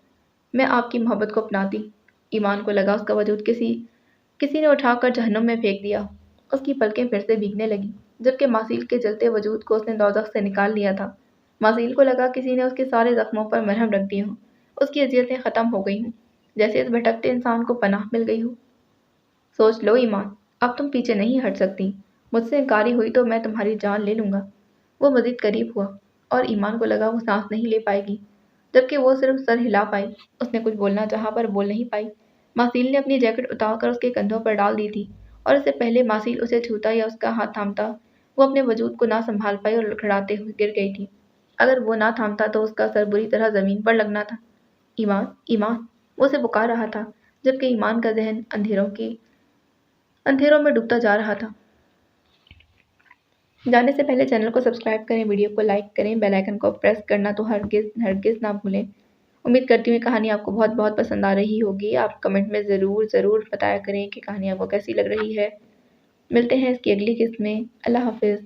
मैं आपकी मोहब्बत को अपनाती। ईमान को लगा उसका वजूद किसी किसी ने उठाकर जहन्नुम में फेंक दिया। उसकी पलकें फिर से भीगने लगीं, जबकि मासील के जलते वजूद को उसने दोज़ख से निकाल लिया था। मासील को लगा किसी ने उसके सारे ज़ख्मों पर मरहम रख दिए हों। उसकी अज़ियतें ख़त्म हो गई हों, जैसे इस भटकते इंसान को पनाह मिल गई हो। सोच लो ईमान, अब तुम पीछे नहीं हट सकती। मुझसे इनकारी हुई तो मैं तुम्हारी जान ले लूँगा। वो मज़ीद करीब हुआ और ईमान को लगा वो सांस नहीं ले पाएगी, जबकि वो सिर्फ सर हिला पाई। उसने कुछ बोलना चाहा पर बोल नहीं पाई। मासील ने अपनी जैकेट उतारकर उसके कंधों पर डाल दी थी और इससे पहले मासील उसे छूता या उसका हाथ थामता, वो अपने वजूद को ना संभाल पाई और लड़खड़ाते हुए गिर गई थी। अगर वो ना थामता तो उसका सर बुरी तरह ज़मीन पर लगना था। ईमान, ईमान, वो उसे पुकार रहा था, जबकि ईमान का जहन अंधेरों में डूबता जा रहा था। जाने से पहले चैनल को सब्सक्राइब करें, वीडियो को लाइक करें, बेल आइकन को प्रेस करना तो हरगिज़ ना भूलें। उम्मीद करती हूँ कहानी आपको बहुत बहुत पसंद आ रही होगी। आप कमेंट में ज़रूर बताया करें कि कहानी आपको कैसी लग रही है। मिलते हैं इसकी अगली किस्त में। अल्लाह हाफ़िज़।